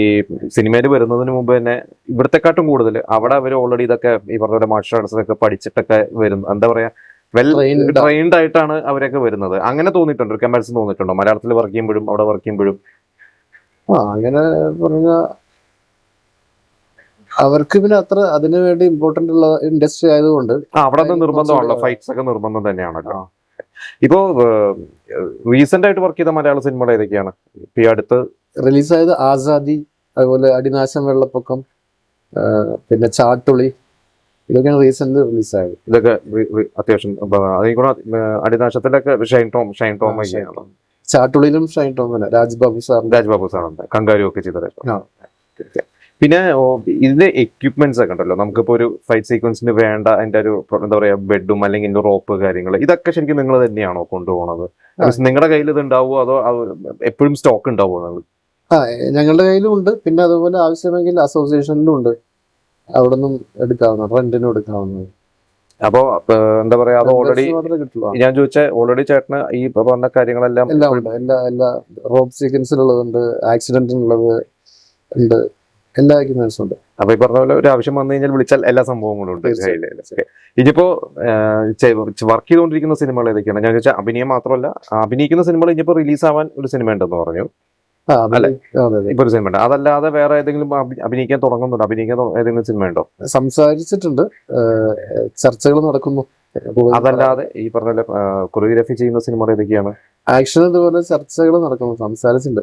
സിനിമയിൽ വരുന്നതിന് മുമ്പ് തന്നെ ഇവിടത്തെക്കാട്ടും കൂടുതൽ അവിടെ അവർ ഓൾറെഡി ഇതൊക്കെ ഈ പറഞ്ഞ പോലെ മാർഷൽ ആർട്സ് ഒക്കെ പഠിച്ചിട്ടൊക്കെ വരുന്നു. എന്താ പറയാ, വെൽ ട്രെയിൻഡ് ആയിട്ടാണ് അവരൊക്കെ വരുന്നത്. അങ്ങനെ തോന്നിയിട്ടുണ്ടോ? കമ്പാരിസൺ തോന്നിയിട്ടുണ്ടോ മലയാളത്തിൽ വർക്ക് ചെയ്യുമ്പോഴും അവിടെ വർക്ക് ചെയ്യുമ്പോഴും? അങ്ങനെ പറഞ്ഞ അവർക്ക് പിന്നെ അത്ര അതിനു വേണ്ടി ഇമ്പോർട്ടന്റ് ഉള്ള ഇൻഡസ്ട്രി ആയതുകൊണ്ട് അവിടെ നിർബന്ധമാണല്ലോ, ഫൈറ്റ്സ് ഒക്കെ നിർബന്ധം തന്നെയാണല്ലോ. ഇപ്പോ റീസെന്റ് ആയിട്ട് വർക്ക് ചെയ്ത മലയാള സിനിമകൾ ഏതൊക്കെയാണ്? ഈ അടുത്ത് റിലീസായത് ആസാദി, അതുപോലെ അടിനാശം വെള്ളപ്പൊക്കം, പിന്നെ ചാട്ടുളി, ഇതൊക്കെയാണ് റീസെന്റ് റിലീസായത്. ഇതൊക്കെ അത്യാവശ്യം അടിനാശത്തിന്റെ ഒക്കെ ഷൈൻ ടോം ഒക്കെയാണോ? ചാട്ടുളിയിലും ഷൈൻ ടോം തന്നെ, രാജ്ബാബു സാറുണ്ട്, കങ്കാരു ഒക്കെ ചെയ്ത. പിന്നെ ഇതിന്റെ എക്യുപ്മെന്റ്സ് ഒക്കെ ഉണ്ടല്ലോ, നമുക്കിപ്പോ ഒരു ഫൈറ്റ് സീക്വൻസിന് വേണ്ട അതിന്റെ ഒരു എന്താ പറയാ ബെഡും അല്ലെങ്കിൽ റോപ്പ് കാര്യങ്ങൾ, ഇതൊക്കെ ശരിക്കും നിങ്ങൾ തന്നെയാണോ കൊണ്ടുപോകുന്നത്? നിങ്ങളുടെ കയ്യിൽ ഇത് ഉണ്ടാവുമോ അതോ എപ്പോഴും സ്റ്റോക്ക് ഉണ്ടാവുമോ? നിങ്ങൾ ഞങ്ങളുടെ കയ്യിലും ഉണ്ട്, പിന്നെ അതുപോലെ ആവശ്യമെങ്കിൽ അസോസിയേഷനിലും ഉണ്ട്, അവിടെ നിന്നും എടുക്കാവുന്ന, റെന്റിനും എടുക്കാവുന്നത്. അപ്പോ എന്താ പറയാ, അത് ഓൾറെഡി ഞാൻ ചോദിച്ച ഓൾറെഡി ചേട്ടന് ഈ പറഞ്ഞ കാര്യങ്ങളെല്ലാം എല്ലാം ഉണ്ട്. എല്ലാ റോപ്പ് സീക്വൻസിലുള്ളതുണ്ട്, ആക്സിഡന്റിനുള്ളത് ഉണ്ട്, എല്ലാ എക്യുപ്മെന്റ്സും ഉണ്ട്. അപ്പൊ ഈ പറഞ്ഞ പോലെ ഒരു ആവശ്യം വന്നു കഴിഞ്ഞാൽ വിളിച്ചാൽ എല്ലാ സംഭവങ്ങളും ഉണ്ട്. ഇതിപ്പോ വർക്ക് ചെയ്തുകൊണ്ടിരിക്കുന്ന സിനിമകൾ ഏതൊക്കെയാണ്? ഞാൻ ചോദിച്ചാൽ അഭിനയം മാത്രമല്ല, അഭിനയിക്കുന്ന സിനിമകൾ ഇനിയിപ്പോ റിലീസ് ആവാൻ ഒരു സിനിമ ഉണ്ടെന്ന് പറഞ്ഞു. ഇപ്പൊ ഒരു സിനിമ ഉണ്ട്. അതല്ലാതെ വേറെ ഏതെങ്കിലും അഭിനയിക്കാൻ തുടങ്ങുന്നുണ്ടോ? അഭിനയിക്കാൻ ഏതെങ്കിലും സിനിമ ഉണ്ടോ? സംസാരിച്ചിട്ടുണ്ട്, ചർച്ചകൾ നടക്കുന്നു. അതല്ലാതെ ഈ പറഞ്ഞ കൊറിയോഗ്രാഫി ചെയ്യുന്ന സിനിമകൾ ഏതൊക്കെയാണ്? ആക്ഷൻ ഇതുപോലെ ചർച്ചകൾ നടക്കുന്നു, സംസാരിച്ചിട്ടുണ്ട്.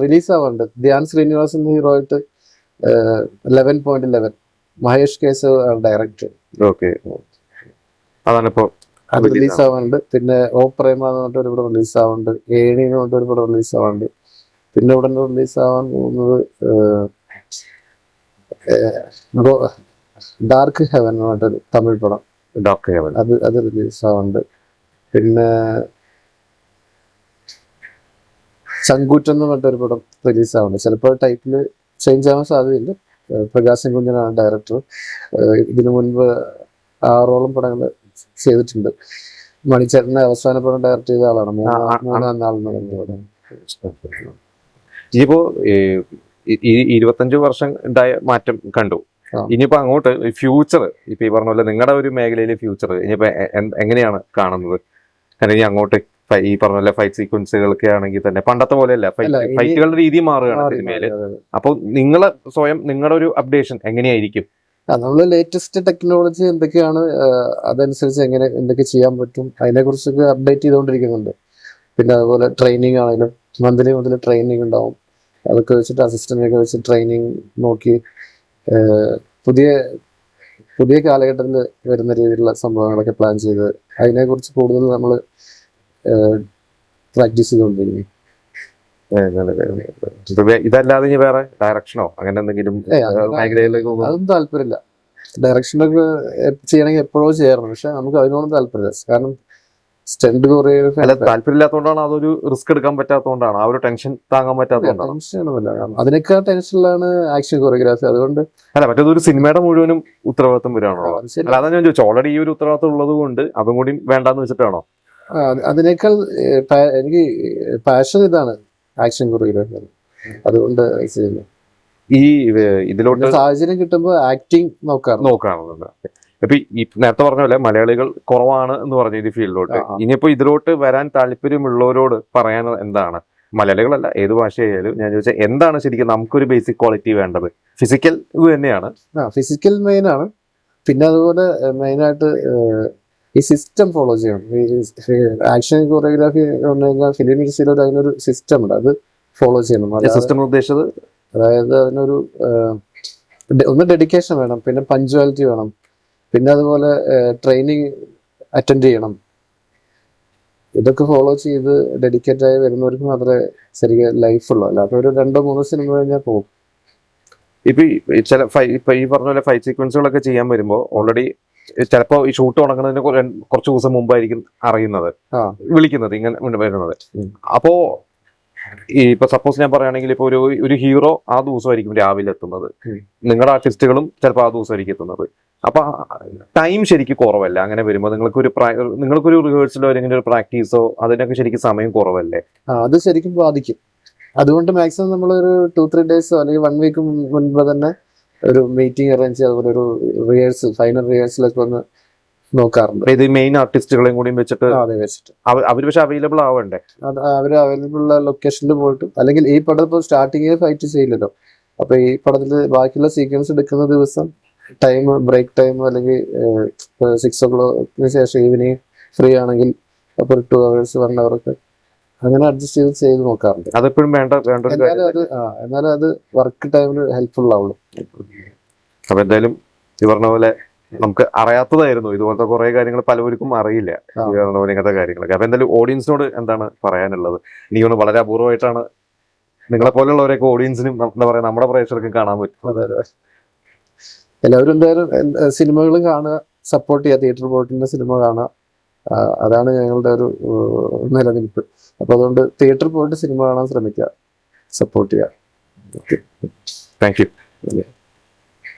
റിലീസ് ആവാറുണ്ട്. ധ്യാൻ ശ്രീനിവാസൻ ഹീറോ ആയിട്ട് 11.11 മഹേഷ് കേശവ് ഡയറക്ടർ. അതാണിപ്പോ അത് റിലീസ് ആവാറുണ്ട്. പിന്നെ ഓ പ്രേമ എന്ന് പറഞ്ഞിട്ട് ഒരു പടം റിലീസ് ആവാറുണ്ട്. ഏണി എന്ന് പറഞ്ഞിട്ട് ഒരു പടം റിലീസ് ആവാറുണ്ട്. പിന്നെ ഉടനെ റിലീസ് ആവാൻ പോകുന്നത് ഡാർക്ക് ഹെവൻ എന്ന് പറഞ്ഞിട്ടൊരു തമിഴ് പടം, അത് റിലീസ് ആവാറുണ്ട്. പിന്നെ ചങ്കൂറ്റം എന്ന് പറഞ്ഞിട്ടൊരു പടം റിലീസ് ആവുന്നുണ്ട്. ചിലപ്പോൾ ടൈറ്റിൽ ചേഞ്ച് ആവാൻ സാധ്യതയുണ്ട്. പ്രകാശൻ കുഞ്ഞനാണ് ഡയറക്ടർ. ഇതിനു മുൻപ് 6ഓളം പടങ്ങൾ ചെയ്തിട്ടുണ്ട്. മണിച്ചേട്ടന്റെ അവസാന പടം ഡയറക്ട് ചെയ്ത ആളാണ്, മൂന്നാം നാളെന്ന് പടം. ഇനിയിപ്പോ 25 വർഷം ഉണ്ടായ മാറ്റം കണ്ടു. ഇനിയിപ്പോ അങ്ങോട്ട് ഫ്യൂച്ചർ, ഇപ്പൊ ഈ പറഞ്ഞ പോലെ നിങ്ങളുടെ ഒരു മേഖലയിലെ ഫ്യൂച്ചർ ഇനിയിപ്പോ എങ്ങനെയാണ് കാണുന്നത്? കാരണം ഇനി അങ്ങോട്ട് ഈ പറഞ്ഞ പോലെ ഫൈറ്റ് സീക്വൻസുകളൊക്കെ ആണെങ്കിൽ തന്നെ പണ്ടത്തെ പോലെയല്ല, ഫൈറ്റുകളുടെ രീതി മാറുകയാണ് സിനിമയില്. അപ്പൊ നിങ്ങളെ സ്വയം നിങ്ങളുടെ ഒരു അപ്ഡേഷൻ എങ്ങനെയായിരിക്കും? നമ്മള് ലേറ്റസ്റ്റ് ടെക്നോളജി എന്തൊക്കെയാണ്, അതനുസരിച്ച് എന്തൊക്കെ ചെയ്യാൻ പറ്റും, അതിനെ കുറിച്ചൊക്കെ അപ്ഡേറ്റ് ചെയ്തുകൊണ്ടിരിക്കുന്നുണ്ട്. പിന്നെ അതുപോലെ ട്രെയിനിങ് ആണെങ്കിലും മന്ത്ലി ട്രെയിനിങ് ഉണ്ടാവും. അതൊക്കെ വെച്ചിട്ട് അസിസ്റ്റന്റൊക്കെ വെച്ച് ട്രെയിനിങ് നോക്കി പുതിയ കാലഘട്ടത്തിൽ വരുന്ന രീതിയിലുള്ള സംഭവങ്ങളൊക്കെ പ്ലാൻ ചെയ്ത് അതിനെക്കുറിച്ച് കൂടുതൽ നമ്മൾ പ്രാക്ടീസ് ചെയ്തുകൊണ്ടിരിക്കും. ഇതല്ലാതെ ഇനി വേറെ ഡയറക്ഷനോ അങ്ങനെ എന്തെങ്കിലും അതൊന്നും താല്പര്യമില്ല. ഡയറക്ഷനൊക്കെ ചെയ്യണമെങ്കിൽ എപ്പോഴോ ചെയ്യാറുണ്ട്, പക്ഷെ നമുക്ക് അതിനോടൊന്നും താല്പര്യമില്ല. കാരണം സ്റ്റണ്ട് താല്പര്യമില്ലാത്തതുകൊണ്ടാണ്, അതൊരു റിസ്ക് എടുക്കാൻ പറ്റാത്തതുകൊണ്ടാണ്, ആ ഒരു ടെൻഷൻ താങ്ങാൻ പറ്റാത്തതുകൊണ്ടാണ്. ടെൻഷനൊന്നുമില്ല, അതിനേക്കാൾ ടെൻഷനിലാണ് ആക്ഷൻ കൊറിയോഗ്രാഫി. അതുകൊണ്ട് അല്ല, മറ്റേതൊരു സിനിമയുടെ മുഴുവനും ഉത്തരവാദിത്വം വരികയാണോ? അല്ലാതെ ഞാൻ ചോദിച്ചു, ഓൾറെഡി ഈ ഒരു ഉത്തരവാദിത്വം ഉള്ളത് കൊണ്ട് അതും കൂടി വേണ്ടാന്ന് വെച്ചിട്ടാണോ? അതിനേക്കാൾ എനിക്ക് പാഷൻ ഇതാണ്, ആക്ഷൻ കൊറിയോഗ്രാഫി. അതുകൊണ്ട് ഈ ഇതിലോട്ട് സാഹചര്യം കിട്ടുമ്പോൾ ആക്ടിങ് നോക്കാറുണ്ട്. ഇപ്പൊ ഈ നേരത്തെ പറഞ്ഞ പോലെ മലയാളികൾ കുറവാണ് എന്ന് പറഞ്ഞു ഈ ഫീൽഡിലോട്ട്. ഇനിയിപ്പോ ഇതിലോട്ട് വരാൻ താല്പര്യമുള്ളവരോട് പറയാൻ എന്താണ്? മലയാളികളല്ല, ഏത് ഭാഷയായാലും ഞാൻ ചോദിച്ചാൽ എന്താണ് ശരിക്കും നമുക്കൊരു ബേസിക് ക്വാളിറ്റി വേണ്ടത്? ഫിസിക്കൽ ഇത് തന്നെയാണ്, ഫിസിക്കൽ മെയിൻ ആണ്. പിന്നെ അതുപോലെ മെയിനായിട്ട് ഈ സിസ്റ്റം ഫോളോ ചെയ്യണം. ആക്ഷൻ കൊറിയോഗ്രാഫി ഫിലിം ഇൻഡസ്ട്രിയിൽ അതിനൊരു സിസ്റ്റം ഉണ്ട്, അത് ഫോളോ ചെയ്യണം. സിസ്റ്റം ഉദ്ദേശിച്ചത് അതായത് അതിനൊരു ഒന്ന് ഡെഡിക്കേഷൻ വേണം, പിന്നെ പഞ്ച്വാലിറ്റി വേണം, പിന്നെ അതുപോലെ ട്രെയിനിങ് അറ്റൻഡ് ചെയ്യണം. ഇതൊക്കെ ഫോളോ ചെയ്ത് ഡെഡിക്കേറ്റ് ആയി വരുന്നവർക്ക് മാത്രമേ ശരിക്കും ലൈഫുള്ളൂ. അല്ലാതെ ഒരു 2-3 സിനിമ കഴിഞ്ഞാൽ പോകും. ഇപ്പൊ ഈ പറഞ്ഞ പോലെ ഫൈറ്റ് സീക്വൻസുകളൊക്കെ ചെയ്യാൻ വരുമ്പോൾ ഓൾറെഡി ചിലപ്പോ ഈ ഷൂട്ട് തുടങ്ങുന്നതിന് കുറച്ച് ദിവസം മുമ്പായിരിക്കും അറിയുന്നത്, വിളിക്കുന്നത്, ഇങ്ങനെ വരുന്നത്. അപ്പോ ഇപ്പൊ സപ്പോസ് ഞാൻ പറയുകയാണെങ്കിൽ ഇപ്പൊ ഒരു ഹീറോ ആ ദിവസമായിരിക്കും രാവിലെ എത്തുന്നത്, നിങ്ങളുടെ ആർട്ടിസ്റ്റുകളും ചിലപ്പോൾ ആ ദിവസമായിരിക്കും എത്തുന്നത്. അപ്പൊ ടൈം ശരിക്കും കുറവല്ല അങ്ങനെ വരുമ്പോൾ? നിങ്ങൾക്കൊരു റിഹേഴ്സലോ അല്ലെങ്കിൽ ഒരു പ്രാക്ടീസോ അതിനൊക്കെ ശരിക്കും സമയം കുറവല്ലേ? അത് ശരിക്കും ബാധിക്കും. അതുകൊണ്ട് മാക്സിമം നമ്മളൊരു 2-3 ഡേയ്സോ അല്ലെങ്കിൽ 1 വീക്ക് മുൻപ് തന്നെ ഒരു മീറ്റിംഗ് അറേഞ്ച് ചെയ്ത് അതുപോലെ ഒരു റിഹേഴ്സൽ, ഫൈനൽ റിഹേഴ്സലൊക്കെ ഒന്ന് നോക്കാറുണ്ട്. ഇത് മെയിൻ ആർട്ടിസ്റ്റുകളെയും കൂടി വെച്ചിട്ട് അവർ പക്ഷെ അവൈലബിൾ ആവണ്ടേ? അവർ അവൈലബിൾ ഉള്ള ലൊക്കേഷനിൽ പോയിട്ട്, അല്ലെങ്കിൽ ഈ പടം ഇപ്പോൾ സ്റ്റാർട്ടിങ് ഫൈറ്റ് ചെയ്യില്ലല്ലോ, അപ്പൊ ഈ പടത്തിൽ ബാക്കിയുള്ള സീക്വൻസ് എടുക്കുന്ന ദിവസം ടൈം, ബ്രേക്ക് ടൈം, അല്ലെങ്കിൽ 6 o'clock ശേഷം ഈവനിങ് ഫ്രീ ആണെങ്കിൽ അപ്പോൾ 2 hours 1 hour ഒക്കെ അങ്ങനെ അഡ്ജസ്റ്റ് ചെയ്ത് നോക്കാറുണ്ട്. അതെപ്പോഴും വേണ്ട ഒരു എന്നാലും അത് എന്നാലും അത് വർക്ക് ടൈമിൽ ഹെൽപ്ഫുൾ ആവുള്ളൂ. അപ്പൊ എന്തായാലും ഈ പറഞ്ഞ പോലെ നമുക്ക് അറിയാത്തതായിരുന്നു ഇതുപോലത്തെ കുറെ കാര്യങ്ങൾ പലവർക്കും അറിയില്ല ഈ പറഞ്ഞ പോലെ ഇങ്ങനത്തെ കാര്യങ്ങളൊക്കെ. അപ്പൊ എന്തായാലും ഓഡിയൻസിനോട് എന്താണ് പറയാനുള്ളത്? എനിക്ക് തോന്നുന്നു വളരെ അപൂർവമായിട്ടാണ് നിങ്ങളെ പോലുള്ളവരെയൊക്കെ ഓഡിയൻസിനും എന്താ പറയാ നമ്മുടെ പ്രേക്ഷകർക്കും കാണാൻ പറ്റും. എല്ലാവരും എന്തായാലും സിനിമകൾ കാണുക, സപ്പോർട്ട് ചെയ്യുക, തിയേറ്ററിൽ പോയിട്ടുള്ള സിനിമ കാണുക. അതാണ് ഞങ്ങളുടെ ഒരു നിലനിൽപ്പ്. അപ്പൊ അതുകൊണ്ട് തിയേറ്ററിൽ പോയിട്ട് സിനിമ കാണാൻ ശ്രമിക്കുക, സപ്പോർട്ട് ചെയ്യുക. Thank you.